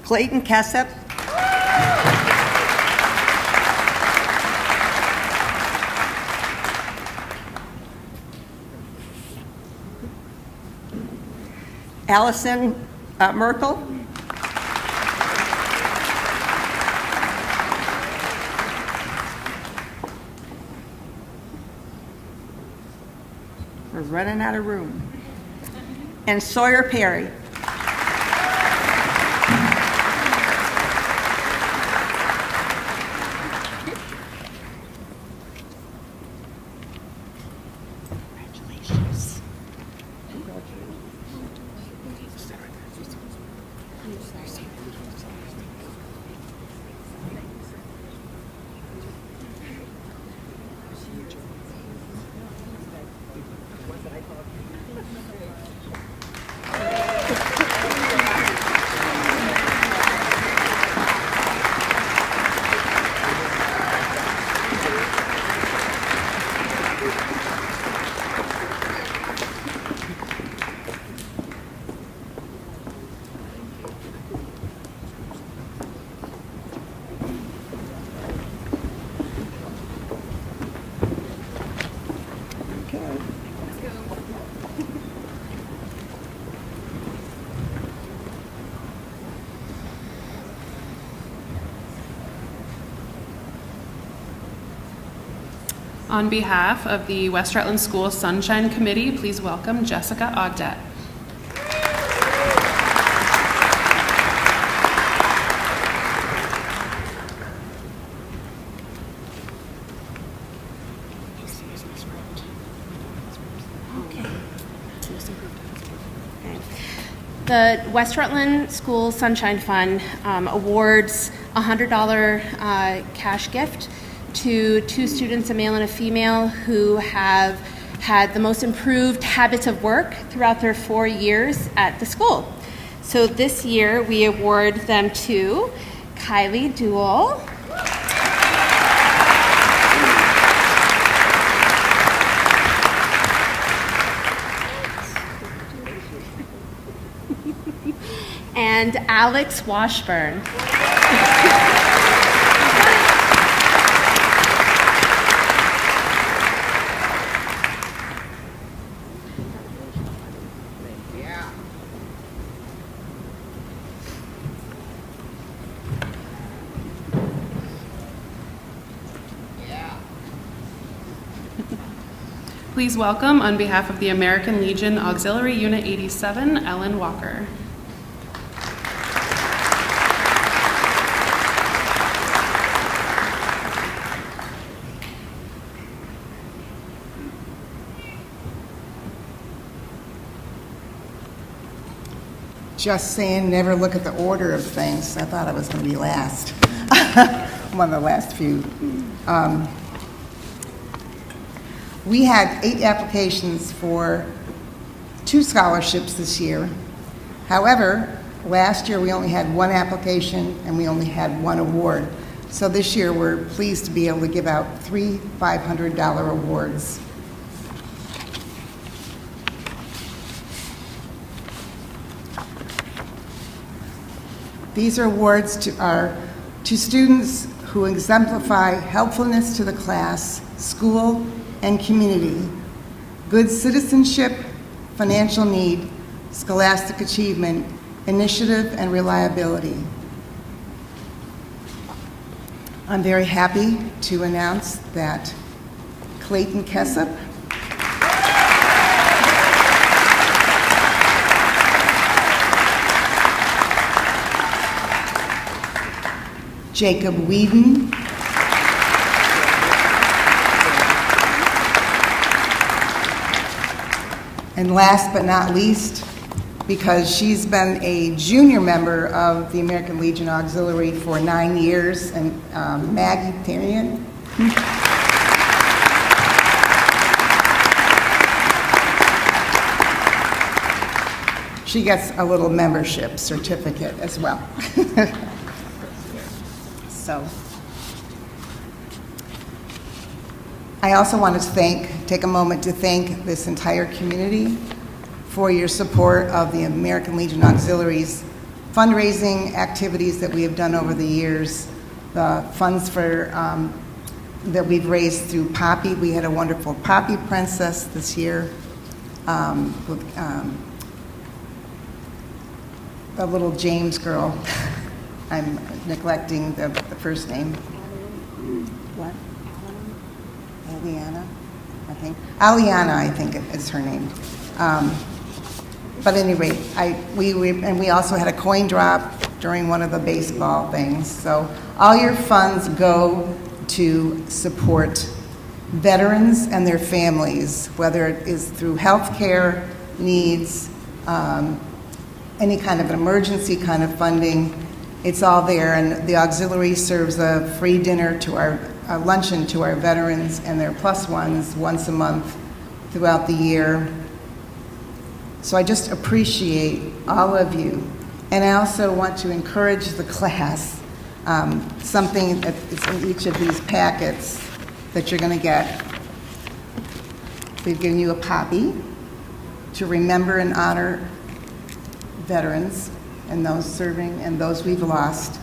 Clayton Kessep, Allison Merkel, we're running out of room, and Sawyer Perry. On behalf of the West Rutland School Sunshine Committee, please welcome Jessica Ogdet. The West Rutland School Sunshine Fund awards a $100 cash gift to 2 students, a male and a female, who have had the most improved habits of work throughout their 4 years at the school. So this year we award them to Kylie Duell, and Alex Washburn. Please welcome, on behalf of the American Legion Auxiliary Unit 87, Ellen Walker. Just saying, never look at the order of things. I thought I was going to be last. One of the last few. We had 8 applications for 2 scholarships this year. However, last year we only had 1 application and we only had 1 award. So this year we're pleased to be able to give out 3 $500 awards. These are awards to students who exemplify helpfulness to the class, school, and community, good citizenship, financial need, scholastic achievement, initiative, and reliability. I'm very happy to announce that Clayton Kessep, Jacob Whedon, And last but not least, because she's been a junior member of the American Legion Auxiliary for 9 years, and Maggie Tarian. She gets a little membership certificate as well. So, I also want to take a moment to thank this entire community for your support of the American Legion Auxiliaries fundraising activities that we have done over the years. The funds for that we've raised through Poppy. We had a wonderful Poppy Princess this year. The little James girl. I'm neglecting the first name. What? Aliana, I think. Aliana, I think is her name. But at any rate, we also had a coin drop during one of the baseball things. So all your funds go to support veterans and their families, whether it is through health care needs, any kind of an emergency kind of funding. It's all there, and the auxiliary serves a free dinner to a luncheon to our veterans and their plus ones once a month throughout the year. So I just appreciate all of you. And I also want to encourage the class, something that is in each of these packets that you're going to get. We've given you a Poppy to remember and honor veterans and those serving and those we've lost.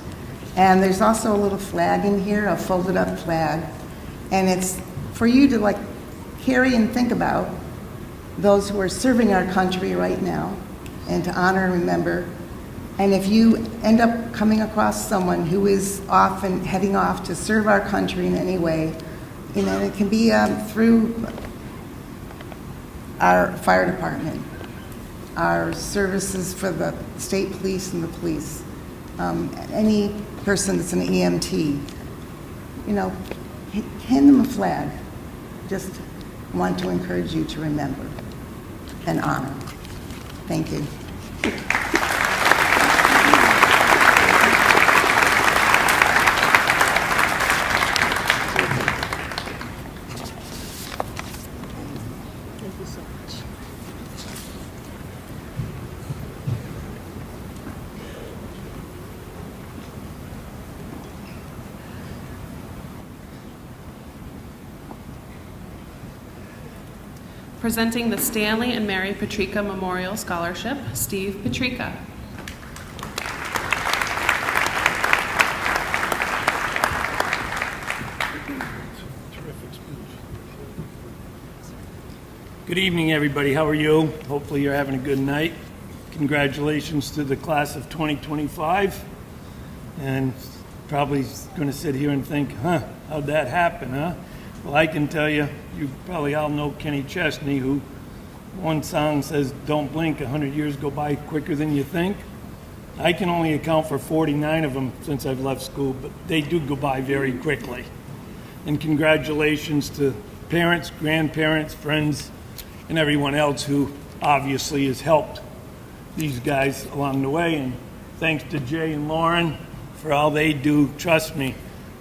And there's also a little flag in here, a folded up flag. And it's for you to carry and think about those who are serving our country right now and to honor and remember. And if you end up coming across someone who is off and heading off to serve our country in any way, it can be through our fire department, our services for the state police and the police, any person that's an EMT, hand them a flag. Just want to encourage you to remember and honor. Thank you. Thank you so much. Presenting the Stanley and Mary Patrica Memorial Scholarship, Steve Patrica. Good evening, everybody. How are you? Hopefully you're having a good night. Congratulations to the class of 2025. And probably going to sit here and think, how'd that happen, huh? Well, I can tell you, you probably all know Kenny Chesney, who one song says, don't blink, 100 years go by quicker than you think. I can only account for 49 of them since I've left school, but they do go by very quickly. And congratulations to parents, grandparents, friends, and everyone else who obviously has helped these guys along the way. And thanks to Jay and Lauren for all they do. Trust me,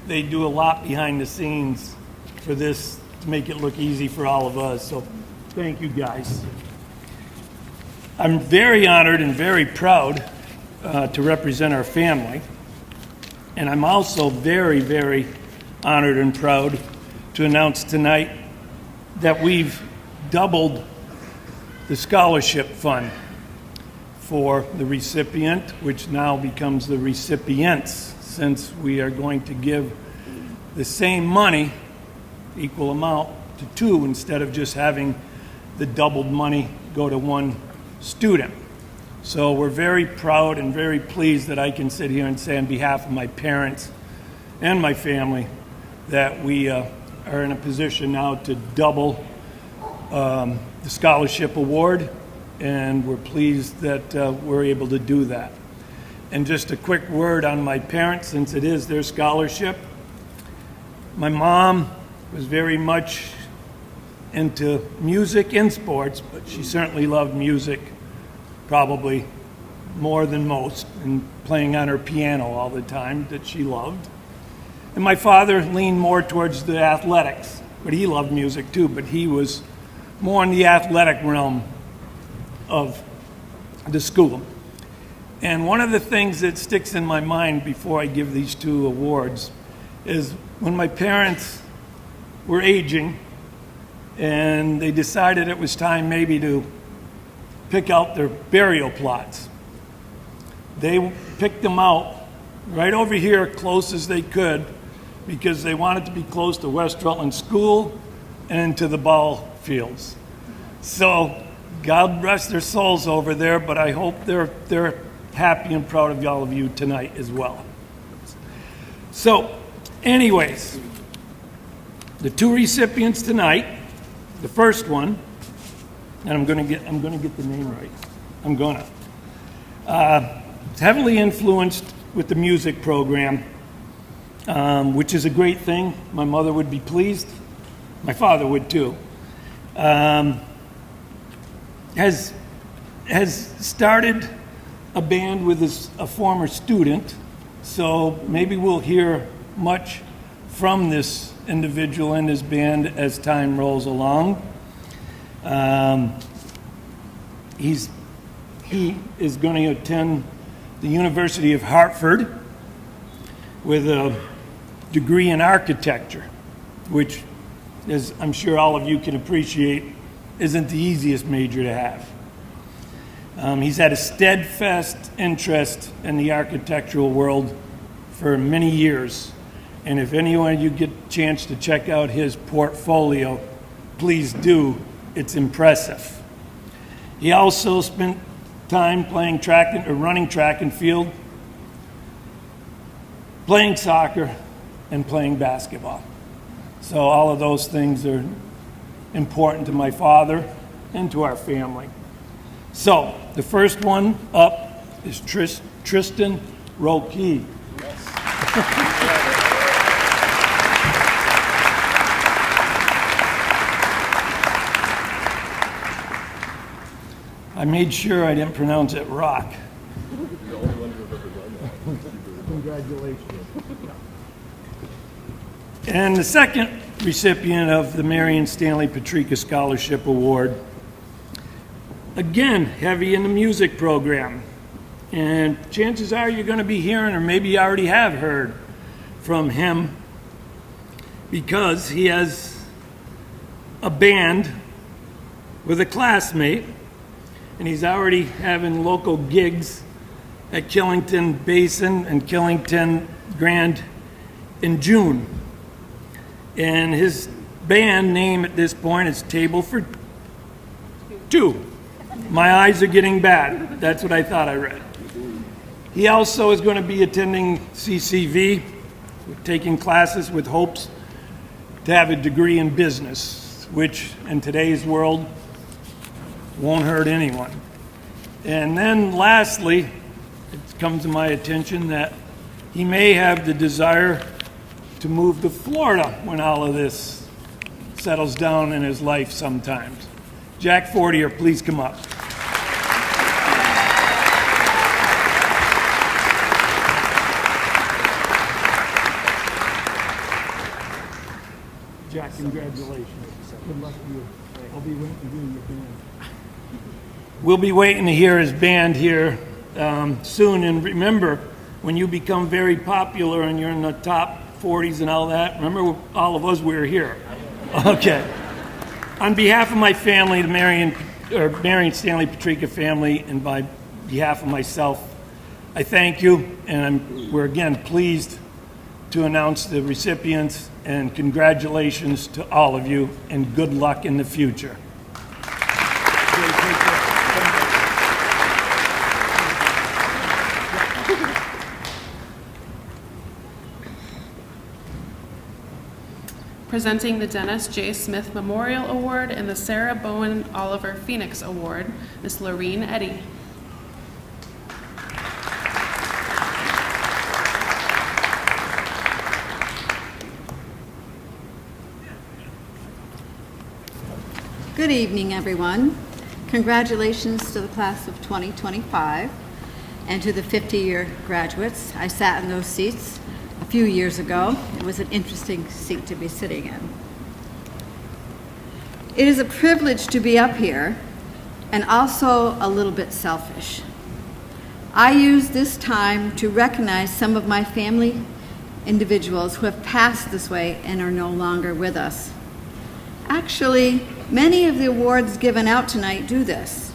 they do a lot behind the scenes for this to make it look easy for all of us. So thank you guys. I'm very honored and very proud to represent our family. And I'm also very, very honored and proud to announce tonight that we've doubled the scholarship fund for the recipient, which now becomes the recipients, since we are going to give the same money, equal amount, to two instead of just having the doubled money go to one student. So we're very proud and very pleased that I can sit here and say on behalf of my parents and my family that we are in a position now to double the scholarship award, and we're pleased that we're able to do that. And just a quick word on my parents, since it is their scholarship. My mom was very much into music and sports, but she certainly loved music probably more than most, and playing on her piano all the time that she loved. And my father leaned more towards the athletics, but he loved music too, but he was more in the athletic realm of the school. And one of the things that sticks in my mind before I give these two awards is when my parents were aging and they decided it was time maybe to pick out their burial plots. They picked them out right over here close as they could because they wanted to be close to West Rutland School and to the ball fields. So God rest their souls over there, but I hope they're happy and proud of all of you tonight as well. So, anyways, the two recipients tonight, the first one, and I'm gonna get the name right. I'm gonna. It's heavily influenced with the music program, which is a great thing. My mother would be pleased. My father would too. Has started a band with a former student, so maybe we'll hear much from this individual and his band as time rolls along. He is going to attend the University of Hartford with a degree in architecture, which, as I'm sure all of you can appreciate, isn't the easiest major to have. He's had a steadfast interest in the architectural world for many years. And if anyone of you get a chance to check out his portfolio, please do. It's impressive. He also spent time playing running track and field, playing soccer, and playing basketball. So all of those things are important to my father and to our family. So the first one up is Tristan Roque. I made sure I didn't pronounce it rock. The only one who've ever done that. Congratulations. And the second recipient of the Marion Stanley Patrica Scholarship Award, again, heavy in the music program. And chances are you're going to be hearing, or maybe you already have heard from him, because he has a band with a classmate, and he's already having local gigs at Killington Basin and Killington Grand in June. And his band name at this point is Table for Two. My eyes are getting bad. That's what I thought I read. He also is going to be attending CCV, taking classes with hopes to have a degree in business, which in today's world won't hurt anyone. And then lastly, it comes to my attention that he may have the desire to move to Florida when all of this settles down in his life sometimes. Jack Fortier, please come up. Jack, congratulations. Good luck to you. I'll be waiting to hear your band. We'll be waiting to hear his band here soon. And remember, when you become very popular and you're in the top 40s and all that, remember all of us, we were here. Okay. On behalf of my family, the Marion Stanley Patrica family, and by behalf of myself, I thank you, and we're again pleased to announce the recipients, and congratulations to all of you, and good luck in the future. Presenting the Dennis J. Smith Memorial Award and the Sarah Bowen Oliver Phoenix Award, Ms. Lorene Eddy. Good evening, everyone. Congratulations to the class of 2025 and to the 50-year graduates. I sat in those seats a few years ago. It was an interesting seat to be sitting in. It is a privilege to be up here and also a little bit selfish. I use this time to recognize some of my family individuals who have passed this way and are no longer with us. Actually, many of the awards given out tonight do this,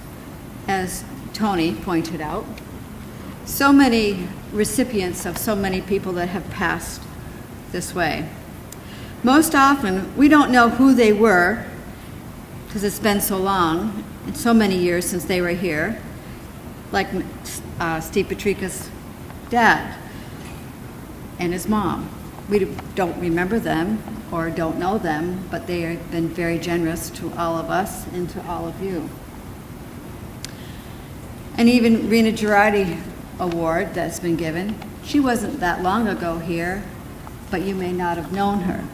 as Tony pointed out. So many recipients of so many people that have passed this way. Most often, we don't know who they were because it's been so long and so many years since they were here, like Steve Petrika's dad and his mom. We don't remember them or don't know them, but they have been very generous to all of us and to all of you. And even Rena Girardi Award that's been given, she wasn't that long ago here, but you may not have known her.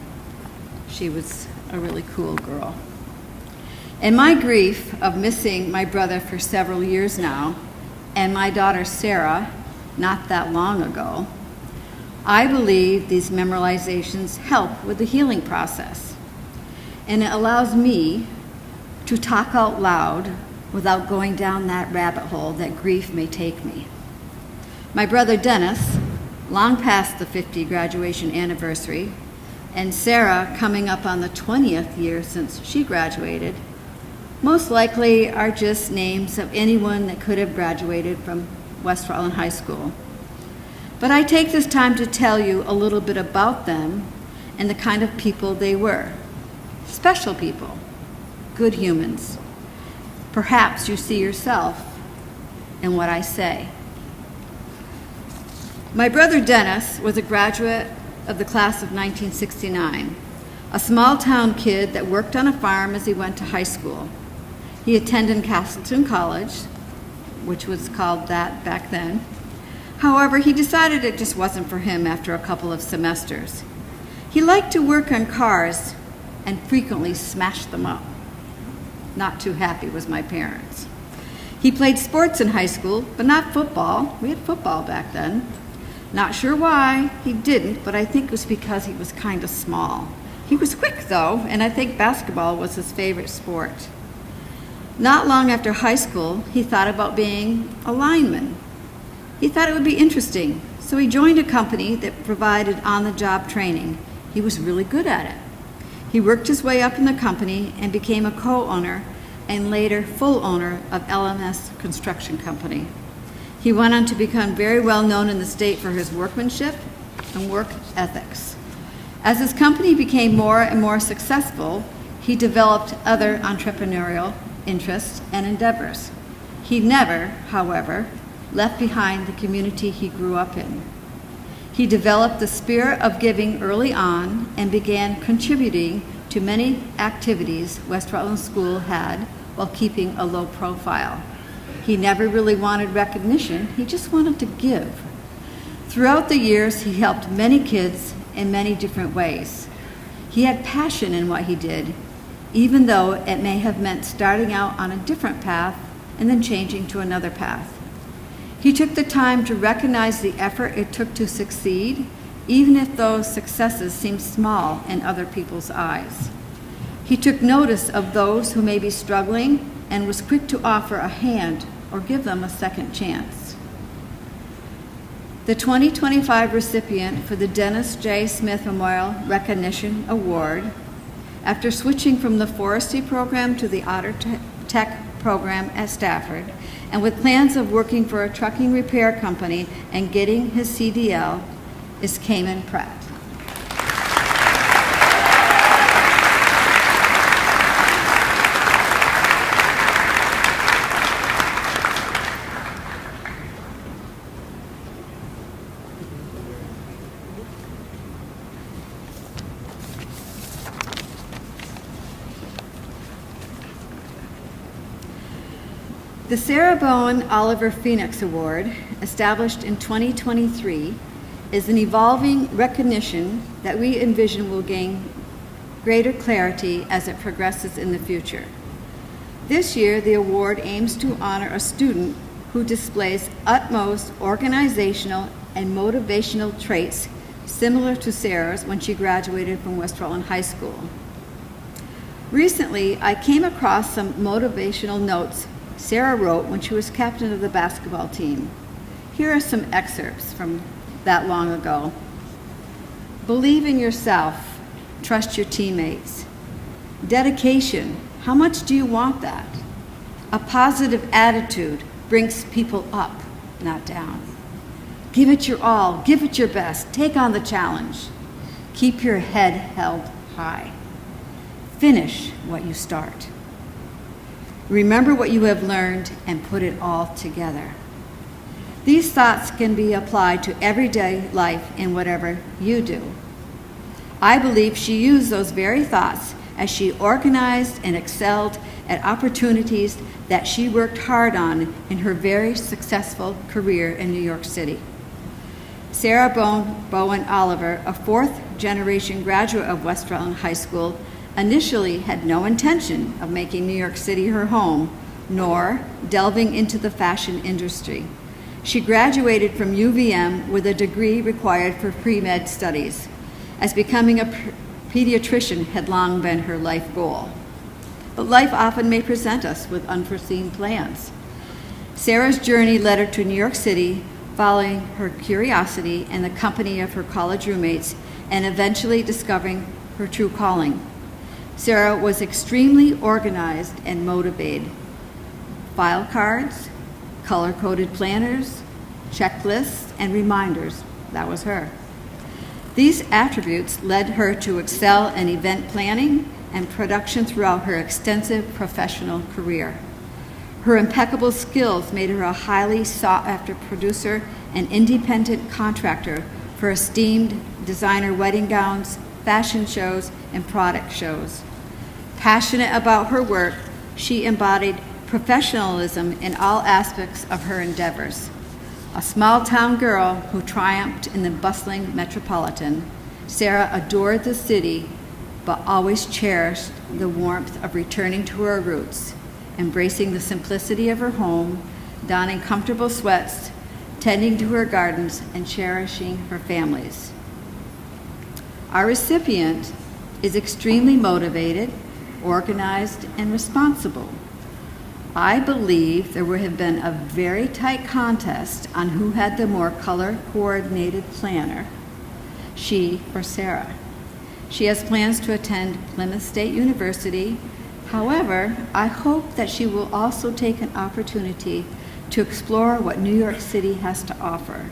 She was a really cool girl. And my grief of missing my brother for several years now, and my daughter Sarah, not that long ago, I believe these memorializations help with the healing process. And it allows me to talk out loud without going down that rabbit hole that grief may take me. My brother Dennis, long past the 50 graduation anniversary, and Sarah coming up on the 20th year since she graduated, most likely are just names of anyone that could have graduated from West Rutland High School. But I take this time to tell you a little bit about them and the kind of people they were. Special people, good humans. Perhaps you see yourself in what I say. My brother Dennis was a graduate of the class of 1969, a small town kid that worked on a farm as he went to high school. He attended Castleton College, which was called that back then. However, he decided it just wasn't for him after a couple of semesters. He liked to work on cars and frequently smashed them up. Not too happy with my parents. He played sports in high school, but not football. We had football back then. Not sure why he didn't, but I think it was because he was kind of small. He was quick though, and I think basketball was his favorite sport. Not long after high school, he thought about being a lineman. He thought it would be interesting, so he joined a company that provided on-the-job training. He was really good at it. He worked his way up in the company and became a co-owner and later full owner of LMS Construction Company. He went on to become very well known in the state for his workmanship and work ethics. As his company became more and more successful, he developed other entrepreneurial interests and endeavors. He never, however, left behind the community he grew up in. He developed the spirit of giving early on and began contributing to many activities West Rutland School had while keeping a low profile. He never really wanted recognition, he just wanted to give. Throughout the years, he helped many kids in many different ways. He had passion in what he did, even though it may have meant starting out on a different path and then changing to another path. He took the time to recognize the effort it took to succeed, even if those successes seemed small in other people's eyes. He took notice of those who may be struggling and was quick to offer a hand or give them a second chance. The 2025 recipient for the Dennis J. Smith Memorial Recognition Award, after switching from the forestry program to the Otter Tech program at Stafford, and with plans of working for a trucking repair company and getting his CDL, is Cayman Pratt. The Sarah Bowen Oliver Phoenix Award, established in 2023, is an evolving recognition that we envision will gain greater clarity as it progresses in the future. This year, the award aims to honor a student who displays utmost organizational and motivational traits similar to Sarah's when she graduated from West Rutland High School. Recently, I came across some motivational notes Sarah wrote when she was captain of the basketball team. Here are some excerpts from that long ago. Believe in yourself. Trust your teammates. Dedication. How much do you want that? A positive attitude brings people up, not down. Give it your all. Give it your best. Take on the challenge. Keep your head held high. Finish what you start. Remember what you have learned and put it all together. These thoughts can be applied to everyday life in whatever you do. I believe she used those very thoughts as she organized and excelled at opportunities that she worked hard on in her very successful career in New York City. Sarah Bowen Oliver, a fourth-generation graduate of West Rutland High School, initially had no intention of making New York City her home, nor delving into the fashion industry. She graduated from UVM with a degree required for pre-med studies, as becoming a pediatrician had long been her life goal. But life often may present us with unforeseen plans. Sarah's journey led her to New York City, following her curiosity and the company of her college roommates, and eventually discovering her true calling. Sarah was extremely organized and motivated. File cards, color-coded planners, checklists, and reminders, that was her. These attributes led her to excel in event planning and production throughout her extensive professional career. Her impeccable skills made her a highly sought-after producer and independent contractor for esteemed designer wedding gowns, fashion shows, and product shows. Passionate about her work, she embodied professionalism in all aspects of her endeavors. A small-town girl who triumphed in the bustling metropolitan, Sarah adored the city, but always cherished the warmth of returning to her roots, embracing the simplicity of her home, donning comfortable sweats, tending to her gardens, and cherishing her families. Our recipient is extremely motivated, organized, and responsible. I believe there would have been a very tight contest on who had the more color-coordinated planner, she or Sarah. She has plans to attend Plymouth State University. However, I hope that she will also take an opportunity to explore what New York City has to offer.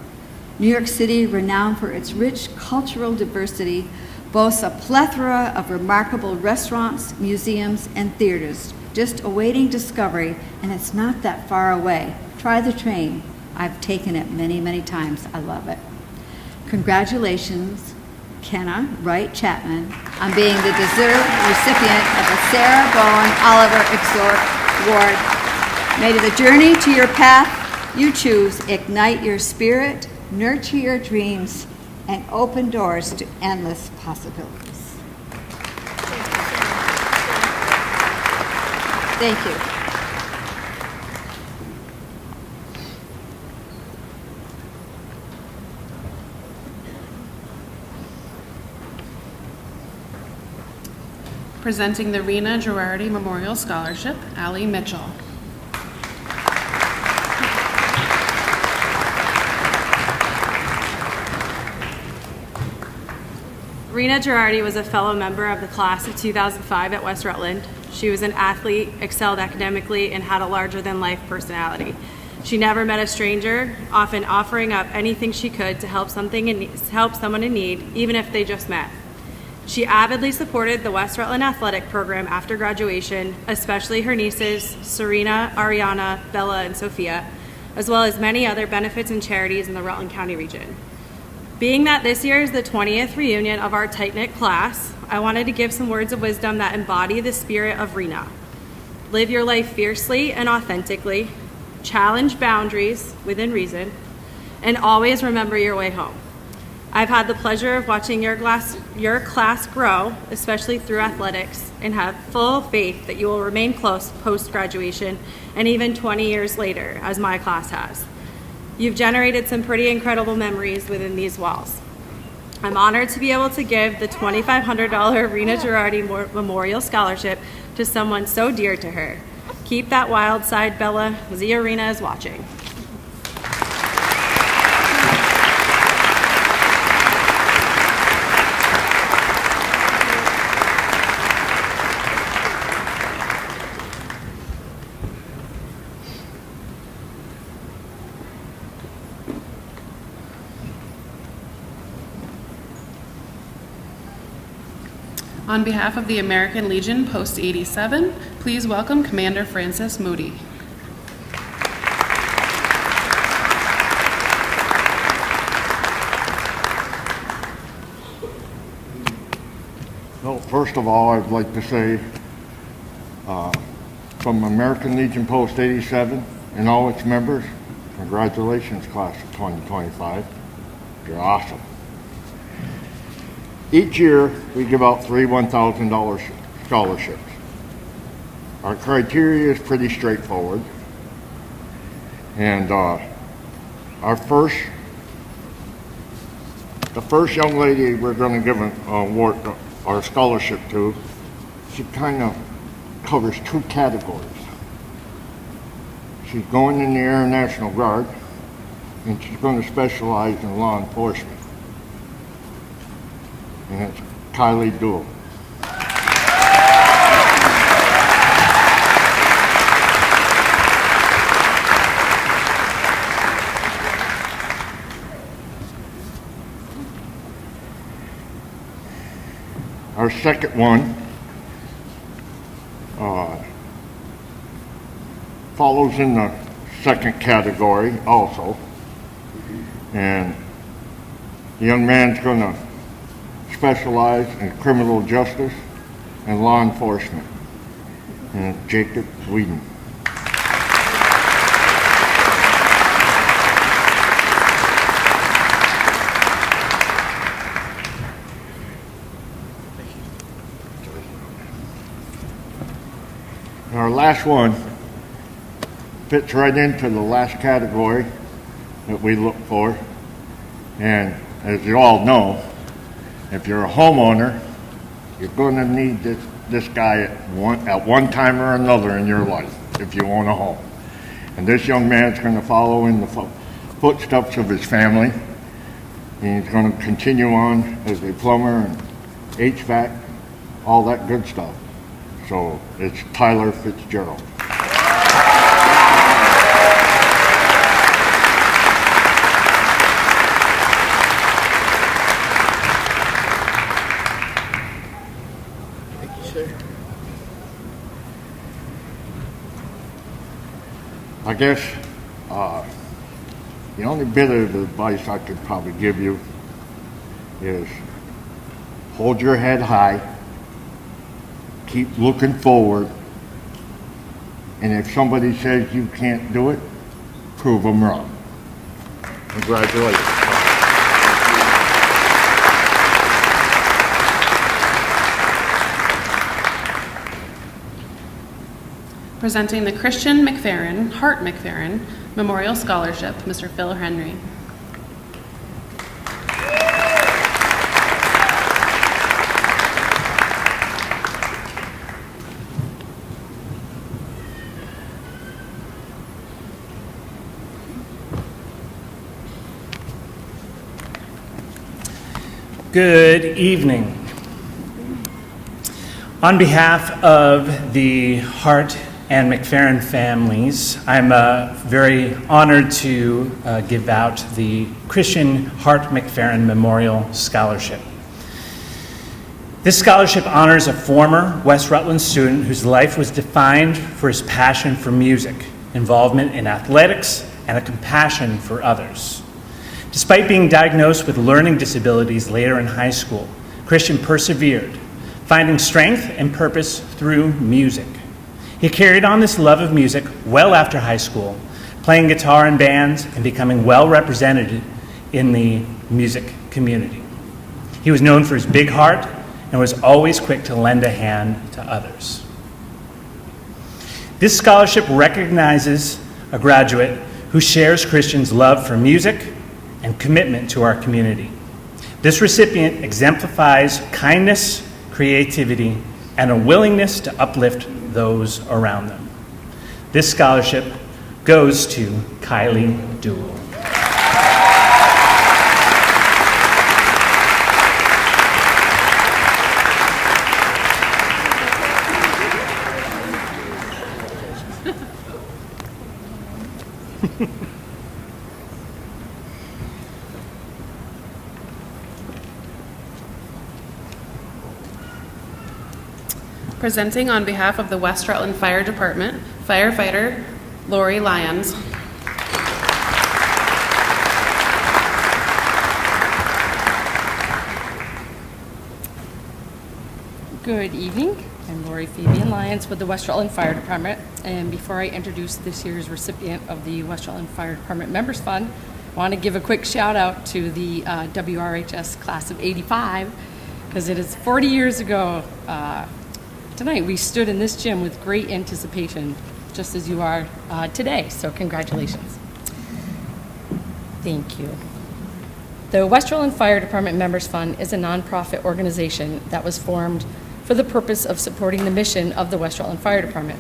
New York City, renowned for its rich cultural diversity, boasts a plethora of remarkable restaurants, museums, and theaters, just awaiting discovery, and it's not that far away. Try the train. I've taken it many, many times. I love it. Congratulations, Kenna Wright Chapman, on being the deserved recipient of the Sarah Bowen Oliver Exhort Award. May the journey to your path you choose ignite your spirit, nurture your dreams, and open doors to endless possibilities. Thank you. Presenting the Rena Girardi Memorial Scholarship, Allie Mitchell. Rena Girardi was a fellow member of the class of 2005 at West Rutland. She was an athlete, excelled academically, and had a larger-than-life personality. She never met a stranger, often offering up anything she could to help someone in need, even if they just met. She avidly supported the West Rutland athletic program after graduation, especially her nieces, Serena, Ariana, Bella, and Sophia, as well as many other benefits and charities in the Rutland County region. Being that this year is the 20th reunion of our tight-knit class, I wanted to give some words of wisdom that embody the spirit of Rena. Live your life fiercely and authentically, challenge boundaries within reason, and always remember your way home. I've had the pleasure of watching your class grow, especially through athletics, and have full faith that you will remain close post-graduation and even 20 years later, as my class has. You've generated some pretty incredible memories within these walls. I'm honored to be able to give the $2,500 Rena Girardi Memorial Scholarship to someone so dear to her. Keep that wild side, Bella. Zia Rena is watching. On behalf of the American Legion Post 87, please welcome Commander Francis Moody. Well, first of all, I'd like to say from American Legion Post 87 and all its members, congratulations, class of 2025. You're awesome. Each year, we give out 3 $1,000 scholarships. Our criteria is pretty straightforward. And the first young lady we're going to give an award, our scholarship to, she kind of covers 2 categories. She's going in the Air National Guard, and she's going to specialize in law enforcement. And it's Kylie Dool. Our second one follows in the second category also. And the young man's going to specialize in criminal justice and law enforcement, and Jacob Whedon. And our last one fits right into the last category that we look for, and as you all know, if you're a homeowner, you're going to need this guy at one time or another in your life if you own a home. And this young man's going to follow in the footsteps of his family. And he's going to continue on as a plumber and HVAC, all that good stuff. So it's Tyler Fitzgerald. I guess the only bit of advice I could probably give you is hold your head high, keep looking forward, and if somebody says you can't do it, prove them wrong. Congratulations. Presenting the Christian McFerrin, Hart McFerrin Memorial Scholarship, Mr. Phil Henry. Good evening. On behalf of the Hart and McFerrin families, I'm very honored to give out the Christian Hart McFerrin Memorial Scholarship. This scholarship honors a former West Rutland student whose life was defined for his passion for music, involvement in athletics, and a compassion for others. Despite being diagnosed with learning disabilities later in high school, Christian persevered, finding strength and purpose through music. He carried on this love of music well after high school, playing guitar in bands and becoming well represented in the music community. He was known for his big heart and was always quick to lend a hand to others. This scholarship recognizes a graduate who shares Christians' love for music and commitment to our community. This recipient exemplifies kindness, creativity, and a willingness to uplift those around them. This scholarship goes to Kylie Dewell. Presenting on behalf of the West Rutland Fire Department, firefighter Lori Lyons. Good evening. I'm Lori Fabian Lyons with the West Rutland Fire Department. And before I introduce this year's recipient of the West Rutland Fire Department Members Fund, I want to give a quick shout out to the WRHS class of '85, because it is 40 years ago tonight we stood in this gym with great anticipation, just as you are today. So congratulations. Thank you. The West Rutland Fire Department Members Fund is a nonprofit organization that was formed for the purpose of supporting the mission of the West Rutland Fire Department.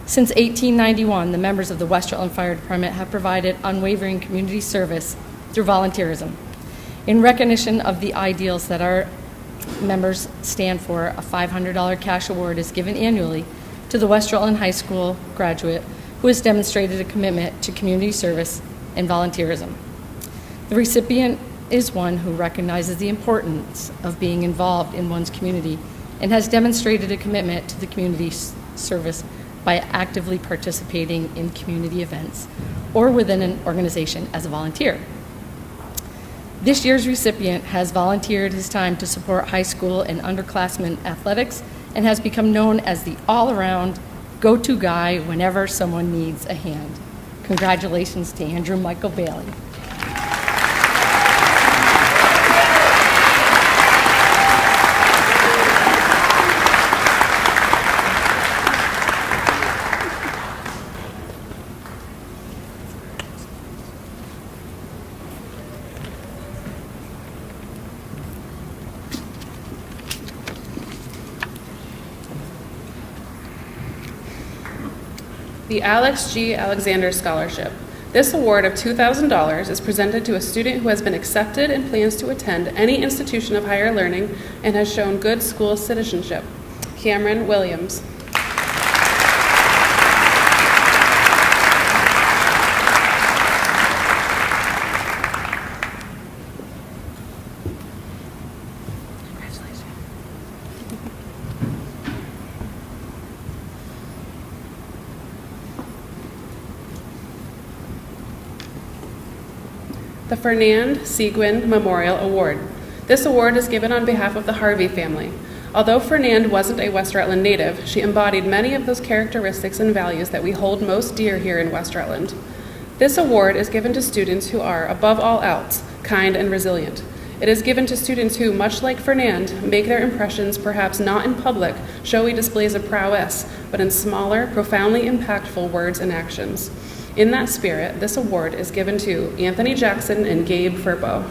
Since 1891, the members of the West Rutland Fire Department have provided unwavering community service through volunteerism. In recognition of the ideals that our members stand for, a $500 cash award is given annually to the West Rutland High School graduate who has demonstrated a commitment to community service and volunteerism. The recipient is one who recognizes the importance of being involved in one's community and has demonstrated a commitment to the community service by actively participating in community events or within an organization as a volunteer. This year's recipient has volunteered his time to support high school and underclassmen athletics and has become known as the all-around go-to guy whenever someone needs a hand. Congratulations to Andrew Michael Bailey. The Alex G. Alexander Scholarship. This award of $2,000 is presented to a student who has been accepted and plans to attend any institution of higher learning and has shown good school citizenship. Cameron Williams. The Fernand Seguin Memorial Award. This award is given on behalf of the Harvey family. Although Fernand wasn't a West Rutland native, she embodied many of those characteristics and values that we hold most dear here in West Rutland. This award is given to students who are, above all else, kind and resilient. It is given to students who, much like Fernand, make their impressions perhaps not in public, showy displays of prowess, but in smaller, profoundly impactful words and actions. In that spirit, this award is given to Anthony Jackson and Gabe Furbo.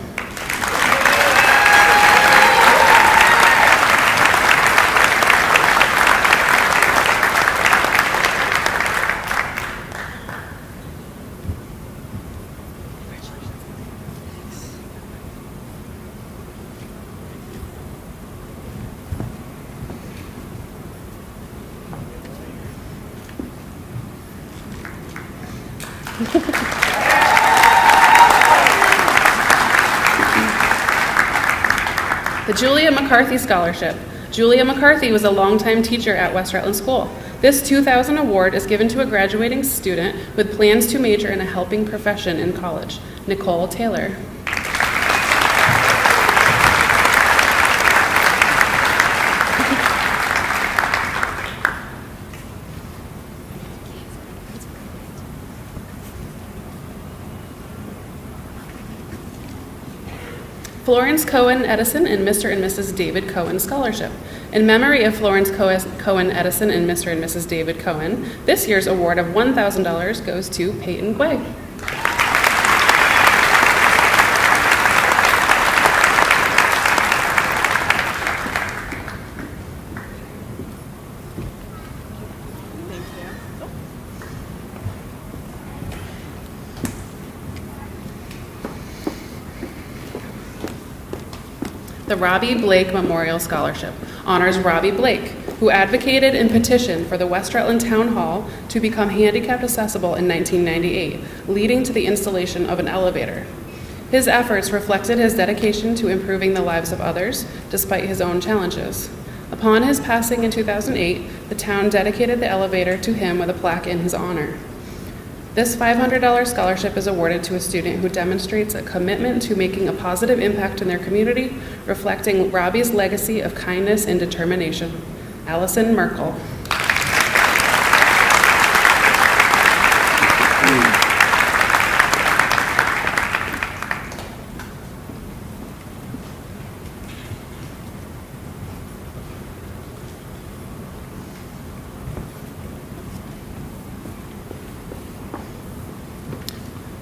The Julia McCarthy Scholarship. Julia McCarthy was a longtime teacher at West Rutland School. This 2000 award is given to a graduating student with plans to major in a helping profession in college. Nicole Taylor. Florence Cohen Edison and Mr. and Mrs. David Cohen Scholarship. In memory of Florence Cohen Edison and Mr. and Mrs. David Cohen, this year's award of $1,000 goes to Peyton Guay. The Robbie Blake Memorial Scholarship honors Robbie Blake, who advocated and petitioned for the West Rutland Town Hall to become handicapped accessible in 1998, leading to the installation of an elevator. His efforts reflected his dedication to improving the lives of others, despite his own challenges. Upon his passing in 2008, the town dedicated the elevator to him with a plaque in his honor. This $500 scholarship is awarded to a student who demonstrates a commitment to making a positive impact in their community, reflecting Robbie's legacy of kindness and determination. Allison Merkel.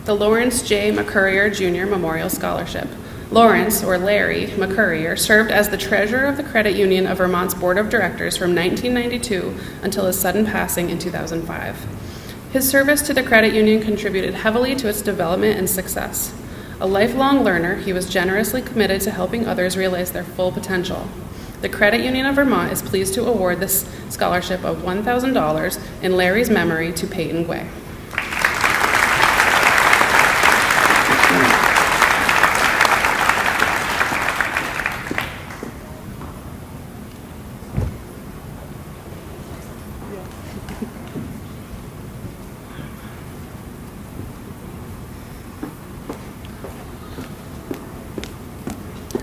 The Lawrence J. McCurrier Jr. Memorial Scholarship. Lawrence, or Larry, McCurrier served as the treasurer of the Credit Union of Vermont's Board of Directors from 1992 until his sudden passing in 2005. His service to the credit union contributed heavily to its development and success. A lifelong learner, he was generously committed to helping others realize their full potential. The Credit Union of Vermont is pleased to award this scholarship of $1,000 in Larry's memory to Peyton Guay.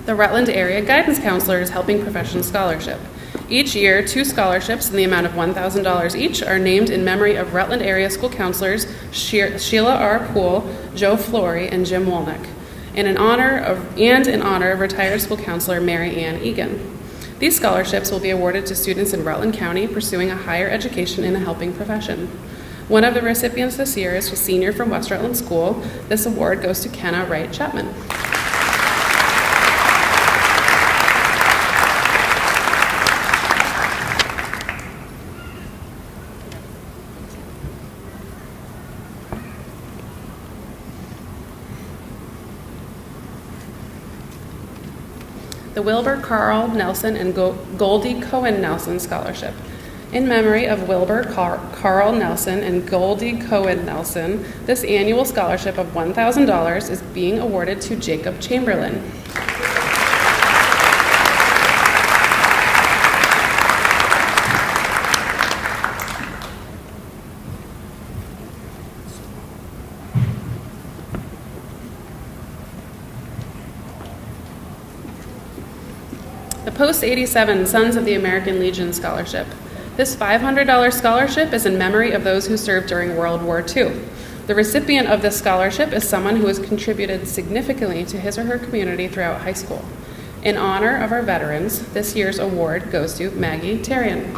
The Rutland Area Guidance Counselors Helping Profession Scholarship. Each year, 2 scholarships in the amount of $1,000 each are named in memory of Rutland Area School Counselors Sheila R. Poole, Joe Flory, and Jim Wolnick, and in honor of retired school counselor Mary Ann Egan. These scholarships will be awarded to students in Rutland County pursuing a higher education in the helping profession. One of the recipients this year is a senior from West Rutland School. This award goes to Kenna Wright Chapman. The Wilbur Carl Nelson and Goldie Cohen Nelson Scholarship. In memory of Wilbur Carl Nelson and Goldie Cohen Nelson, this annual scholarship of $1,000 is being awarded to Jacob Chamberlain. The Post-87 Sons of the American Legion Scholarship. This $500 scholarship is in memory of those who served during World War II. The recipient of this scholarship is someone who has contributed significantly to his or her community throughout high school. In honor of our veterans, this year's award goes to Maggie Tarian.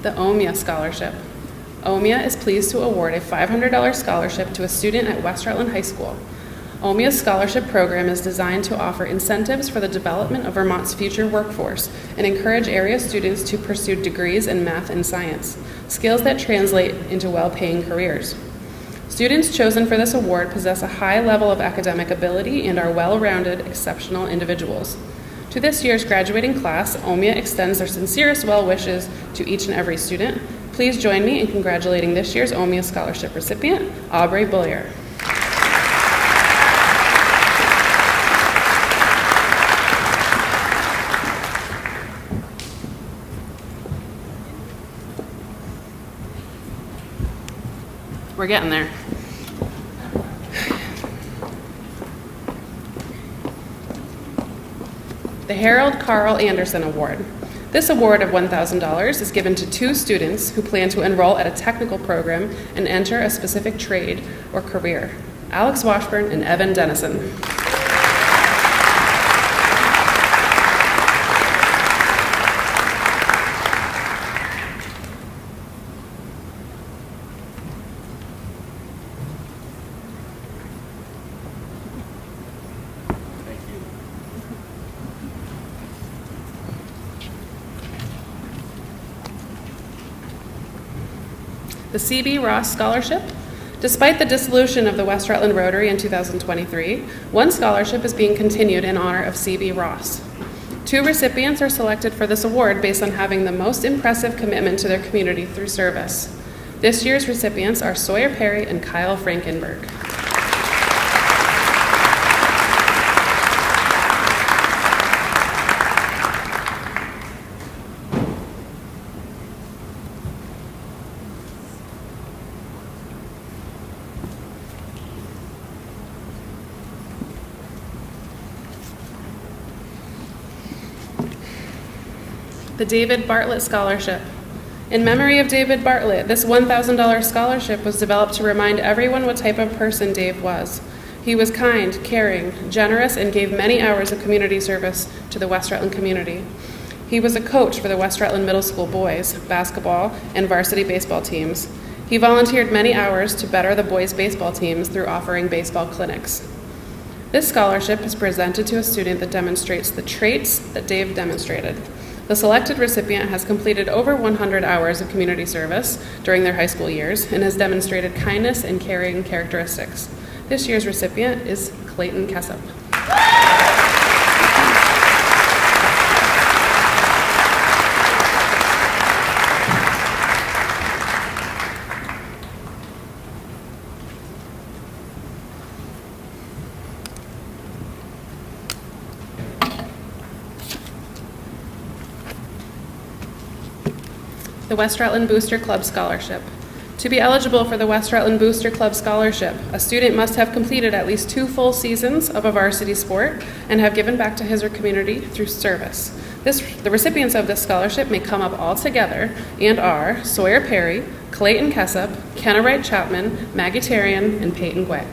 The OMIA Scholarship. OMIA is pleased to award a $500 scholarship to a student at West Rutland High School. OMIA's scholarship program is designed to offer incentives for the development of Vermont's future workforce and encourage area students to pursue degrees in math and science, skills that translate into well-paying careers. Students chosen for this award possess a high level of academic ability and are well-rounded, exceptional individuals. To this year's graduating class, OMIA extends their sincerest well wishes to each and every student. Please join me in congratulating this year's OMIA Scholarship recipient, Aubrey Bullier. We're getting there. the Harold Carl Anderson Award. This award of $1,000 is given to 2 students who plan to enroll at a technical program and enter a specific trade or career, Alex Washburn and Evan Dennison. The C.B. Ross Scholarship. Despite the dissolution of the West Rutland Rotary in 2023, one scholarship is being continued in honor of C.B. Ross. 2 recipients are selected for this award based on having the most impressive commitment to their community through service. This year's recipients are Sawyer Perry and Kyle Frankenberg. The David Bartlett Scholarship. In memory of David Bartlett, this $1,000 scholarship was developed to remind everyone what type of person Dave was. He was kind, caring, generous, and gave many hours of community service to the West Rutland community. He was a coach for the West Rutland Middle School boys, basketball, and varsity baseball teams. He volunteered many hours to better the boys' baseball teams through offering baseball clinics. This scholarship is presented to a student that demonstrates the traits that Dave demonstrated. The selected recipient has completed over 100 hours of community service during their high school years and has demonstrated kindness and caring characteristics. This year's recipient is Clayton Kessup. The West Rutland Booster Club Scholarship. To be eligible for the West Rutland Booster Club Scholarship, a student must have completed at least 2 full seasons of a varsity sport and have given back to his or community through service. The recipients of this scholarship may come up all together and are Sawyer Perry, Clayton Kessup, Kenna Wright Chapman, Maggie Tarian, and Peyton Guay.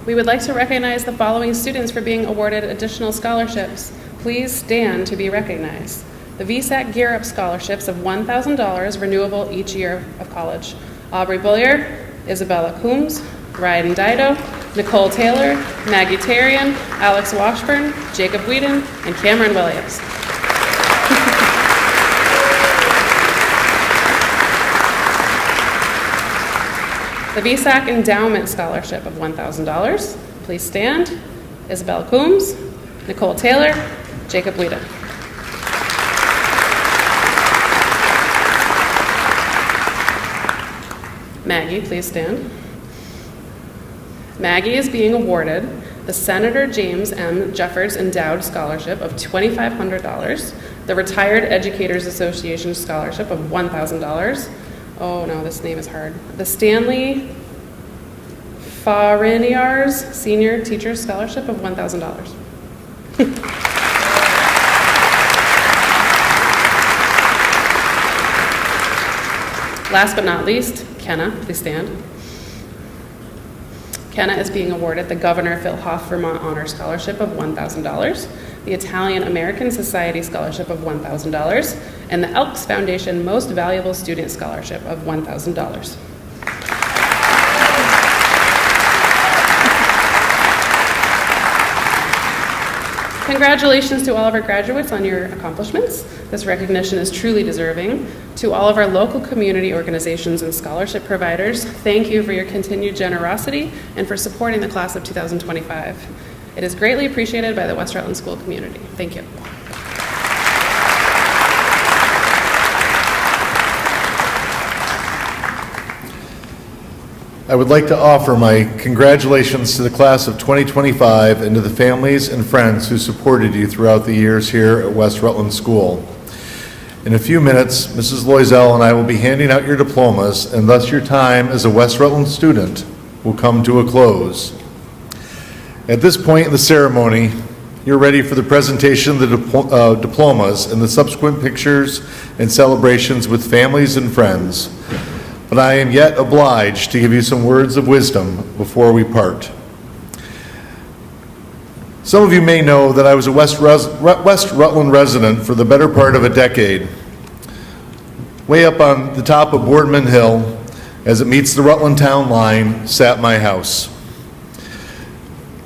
We would like to recognize the following students for being awarded additional scholarships. Please stand to be recognized. The VSAC Gear Up Scholarships of $1,000 renewable each year of college. Aubrey Bullier, Isabella Coombs, Ryan Dido, Nicole Taylor, Maggie Tarian, Alex Washburn, Jacob Whedon, and Cameron Williams. The VSAC Endowment Scholarship of $1,000. Please stand. Isabella Coombs, Nicole Taylor, Jacob Whedon. Maggie, please stand. Maggie is being awarded the Senator James M. Jeffords Endowed Scholarship of $2,500, the Retired Educators Association Scholarship of $1,000. Oh no, this name is hard. The Stanley Fariniars Senior Teachers Scholarship of $1,000. Last but not least, Kenna, please stand. Kenna is being awarded the Governor Phil Hoff Vermont Honor Scholarship of $1,000, the Italian American Society Scholarship of $1,000, and the Elks Foundation Most Valuable Student Scholarship of $1,000. Congratulations to all of our graduates on your accomplishments. This recognition is truly deserving. To all of our local community organizations and scholarship providers, thank you for your continued generosity and for supporting the class of 2025. It is greatly appreciated by the West Rutland school community. Thank you. I would like to offer my congratulations to the class of 2025 and to the families and friends who supported you throughout the years here at West Rutland School. In a few minutes, Mrs. Loisel and I will be handing out your diplomas, and thus your time as a West Rutland student will come to a close. At this point in the ceremony, you're ready for the presentation of the diplomas and the subsequent pictures and celebrations with families and friends. But I am yet obliged to give you some words of wisdom before we part. Some of you may know that I was a West Rutland resident for the better part of a decade. Way up on the top of Boardman Hill, as it meets the Rutland town line, sat my house.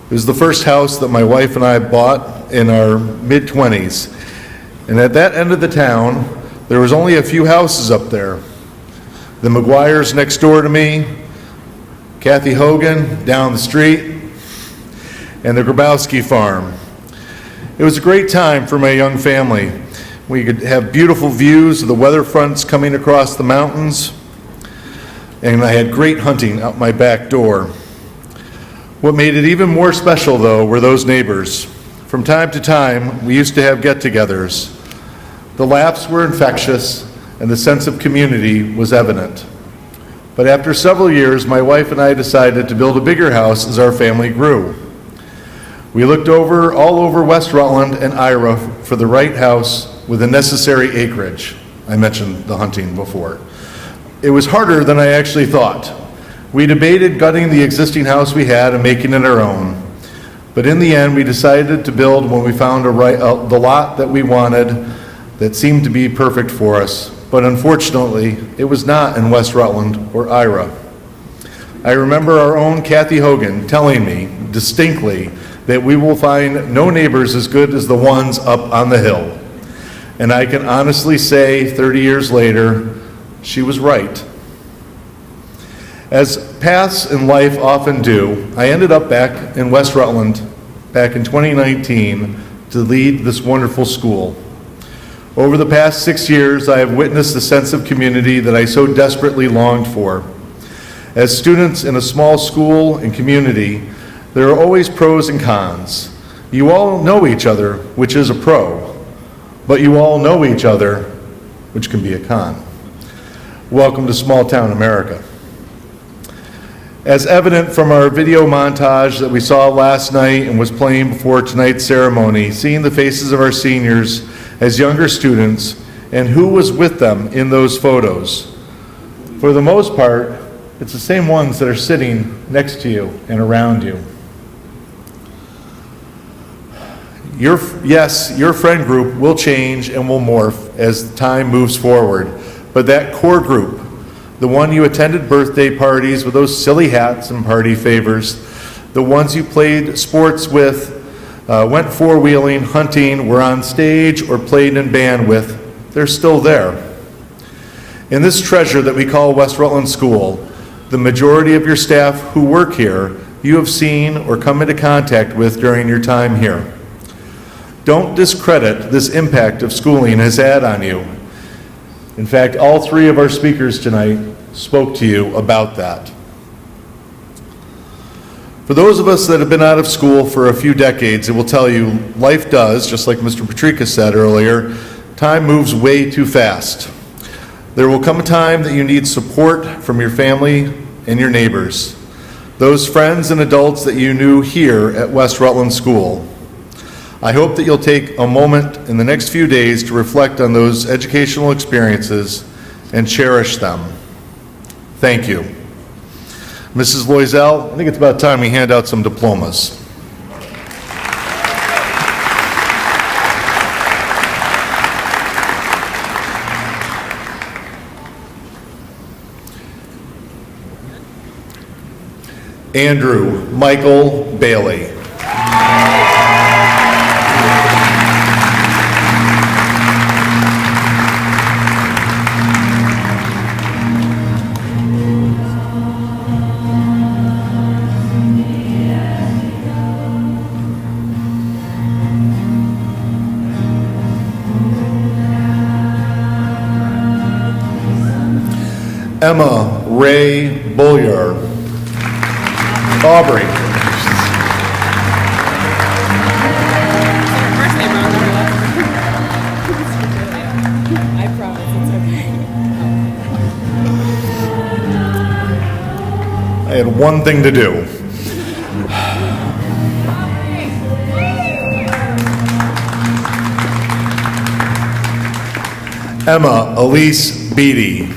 It was the first house that my wife and I bought in our mid-20s. And at that end of the town, there was only a few houses up there. The McGuires next door to me, Kathy Hogan down the street, and the Grabowski farm. It was a great time for my young family. We could have beautiful views of the weather fronts coming across the mountains, and I had great hunting out my back door. What made it even more special, though, were those neighbors. From time to time, we used to have get-togethers. The laughs were infectious, and the sense of community was evident. But after several years, my wife and I decided to build a bigger house as our family grew. We looked all over West Rutland and Ira for the right house with the necessary acreage. I mentioned the hunting before. It was harder than I actually thought. We debated gutting the existing house we had and making it our own. But in the end, we decided to build when we found the lot that we wanted that seemed to be perfect for us. But unfortunately, it was not in West Rutland or Ira. I remember our own Kathy Hogan telling me distinctly that we will find no neighbors as good as the ones up on the hill. And I can honestly say, 30 years later, she was right. As paths in life often do, I ended up back in West Rutland back in 2019 to lead this wonderful school. Over the past 6 years, I have witnessed the sense of community that I so desperately longed for. As students in a small school and community, there are always pros and cons. You all know each other, which is a pro, but you all know each other, which can be a con. Welcome to small town America. As evident from our video montage that we saw last night and was playing before tonight's ceremony, seeing the faces of our seniors as younger students and who was with them in those photos. For the most part, it's the same ones that are sitting next to you and around you. Your friend group will change and will morph as time moves forward, but that core group, the one you attended birthday parties with those silly hats and party favors, the ones you played sports with, went four-wheeling, hunting, were on stage, or played in band with, they're still there. In this treasure that we call West Rutland School, the majority of your staff who work here, you have seen or come into contact with during your time here. Don't discredit this impact of schooling has had on you. In fact, all three of our speakers tonight spoke to you about that. For those of us that have been out of school for a few decades, it will tell you life does, just like Mr. Patrika said earlier, time moves way too fast. There will come a time that you need support from your family and your neighbors, those friends and adults that you knew here at West Rutland School. I hope that you'll take a moment in the next few days to reflect on those educational experiences and cherish them. Thank you. Mrs. Loisel, I think it's about time we hand out some diplomas. Andrew Michael Bailey. Emma Ray Bollier. Aubrey. I promise it's okay. I had one thing to do. Emma Elise Beatty.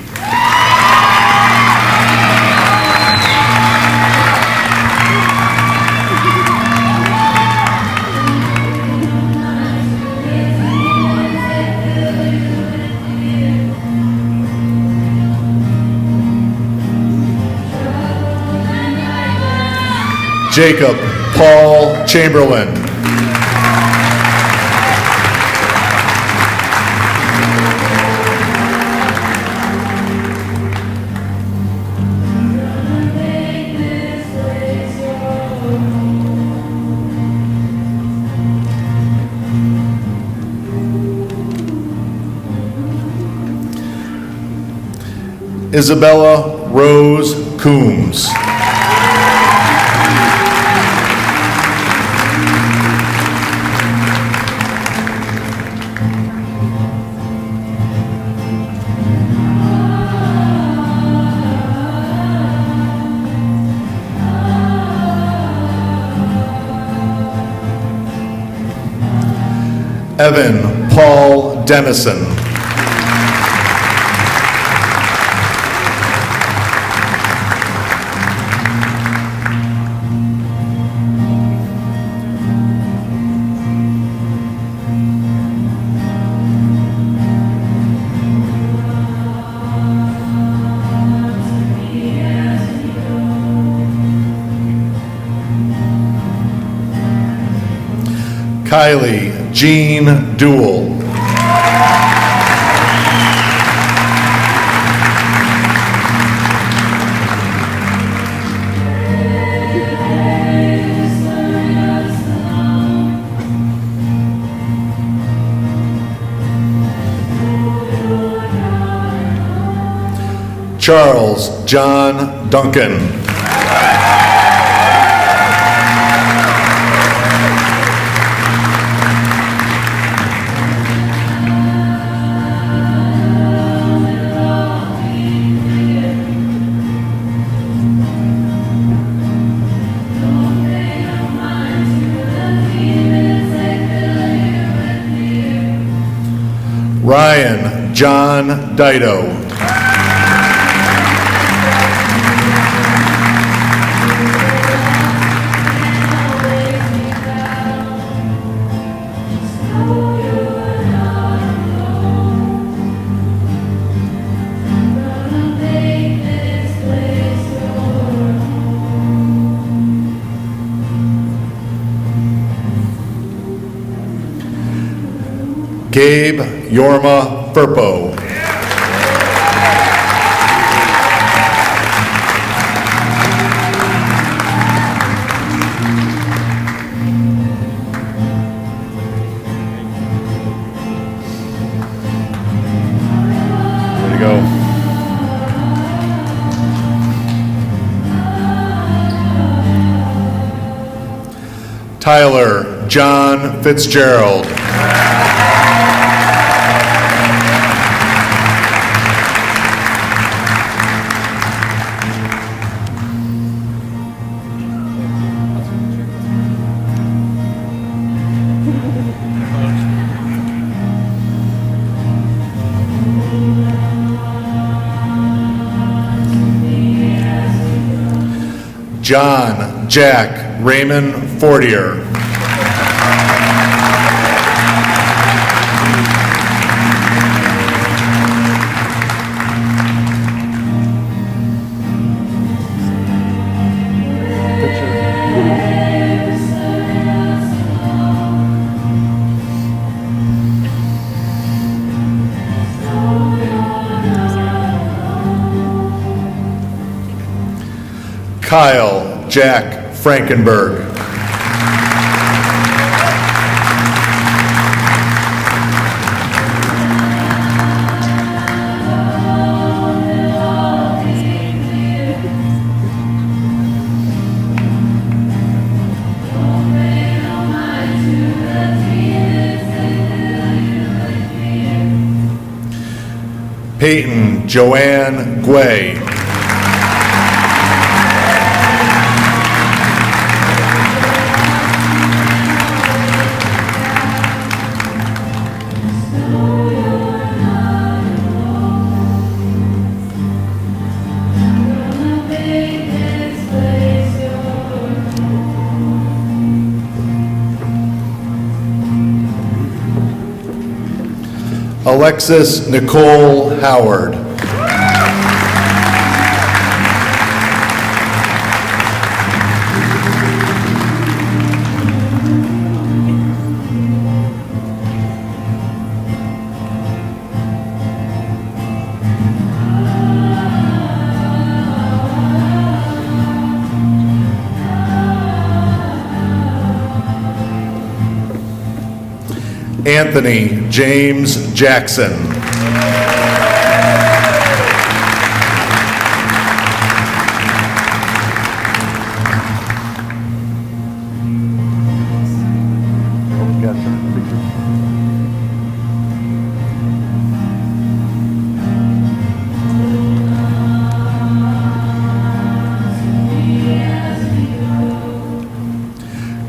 Jacob Paul Chamberlain. Isabella Rose Coombs. Evan Paul Dennison. Kylie Jean Duell. Charles John Duncan. Ryan John Dido. Gabe Yorma Furpo. Way to go. Tyler John Fitzgerald. John Jack Raymond Fortier. Kyle Jack Frankenberg. Peyton Joanne Guay. Alexis Nicole Howard. Anthony James Jackson.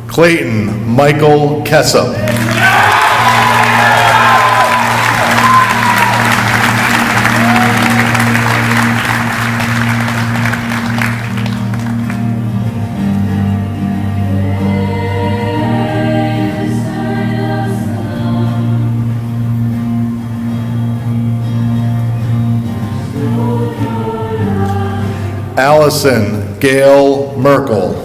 Clayton Michael Kessel. Allison Gail Merkel.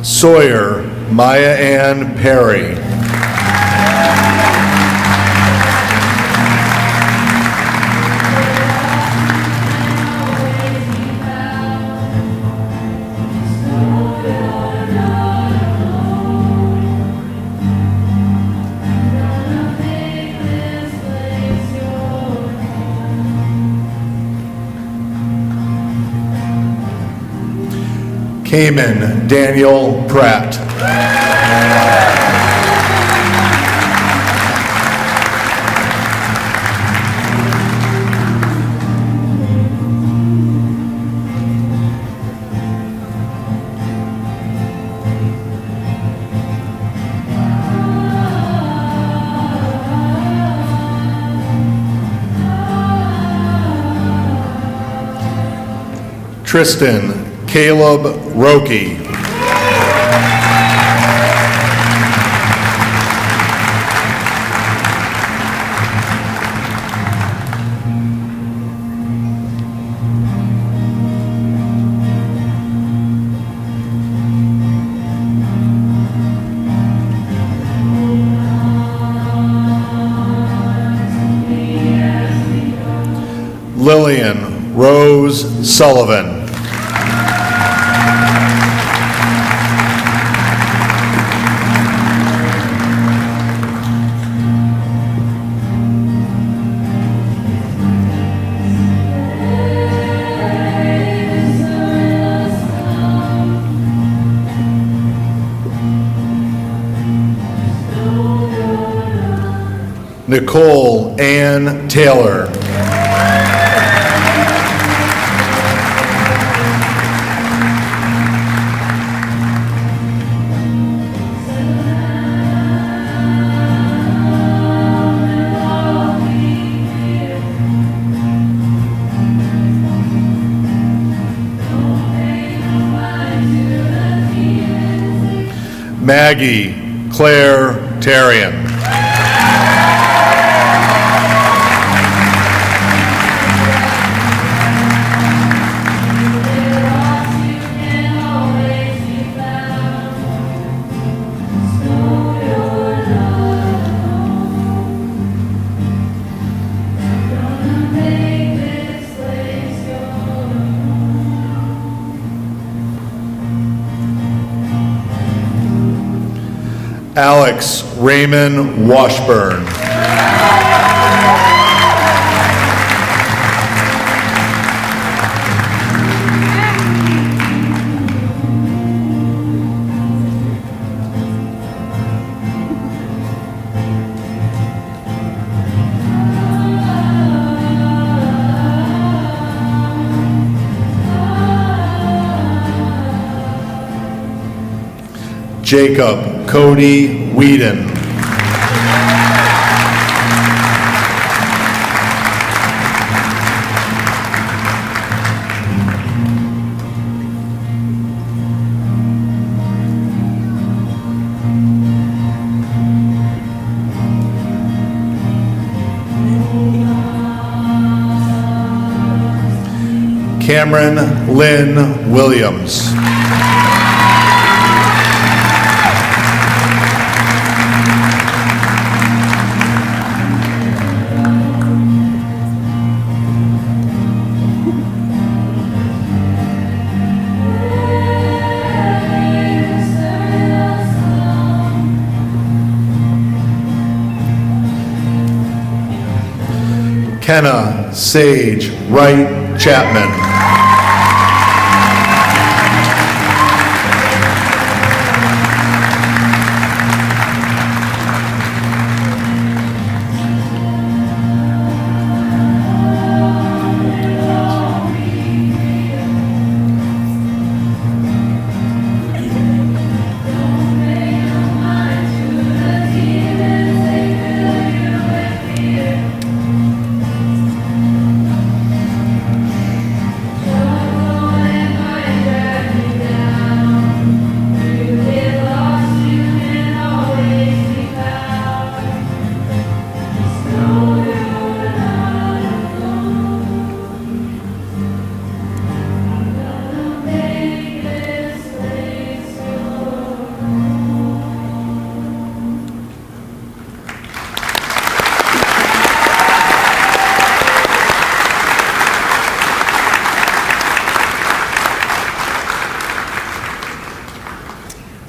Sawyer Maya Ann Perry. Cayman Daniel Pratt. Tristan Caleb Roki. Lillian Rose Sullivan. Nicole Ann Taylor. Maggie Claire Tarian. Alex Raymond Washburn. Jacob Cody Whedon. Cameron Lynn Williams. Kenna Sage Wright Chapman.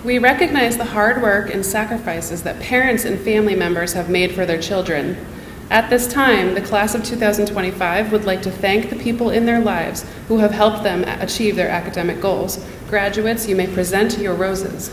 We recognize the hard work and sacrifices that parents and family members have made for their children. At this time, the class of 2025 would like to thank the people in their lives who have helped them achieve their academic goals. Graduates, you may present your roses.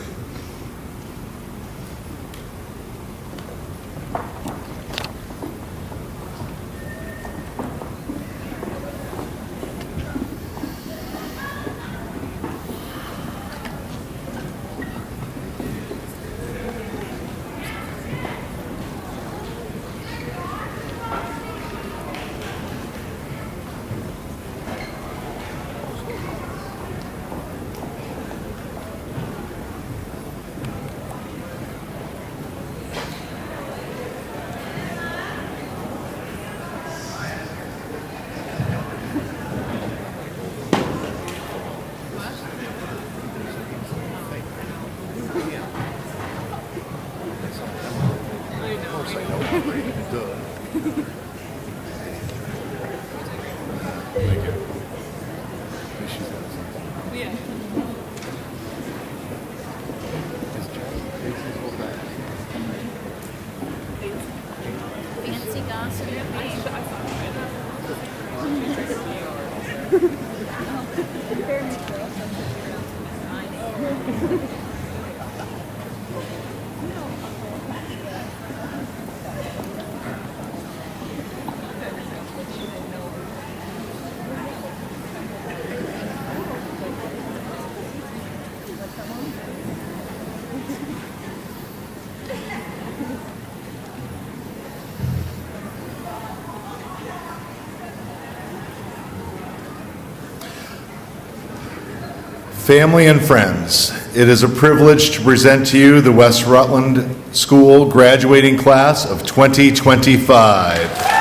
Family and friends, it is a privilege to present to you the West Rutland School graduating class of 2025.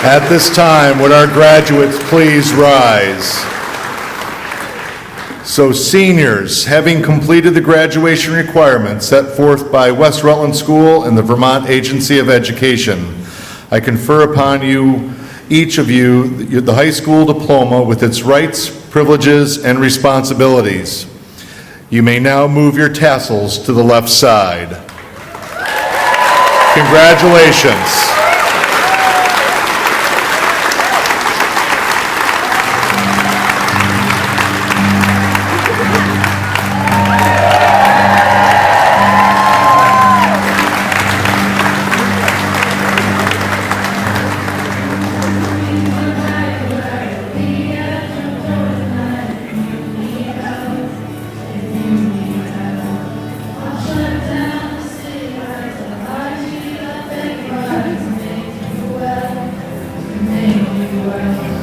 At this time, would our graduates please rise? So seniors, having completed the graduation requirements set forth by West Rutland School and the Vermont Agency of Education, I confer upon you, each of you, the high school diploma with its rights, privileges, and responsibilities. You may now move your tassels to the left side. Congratulations. Thank you.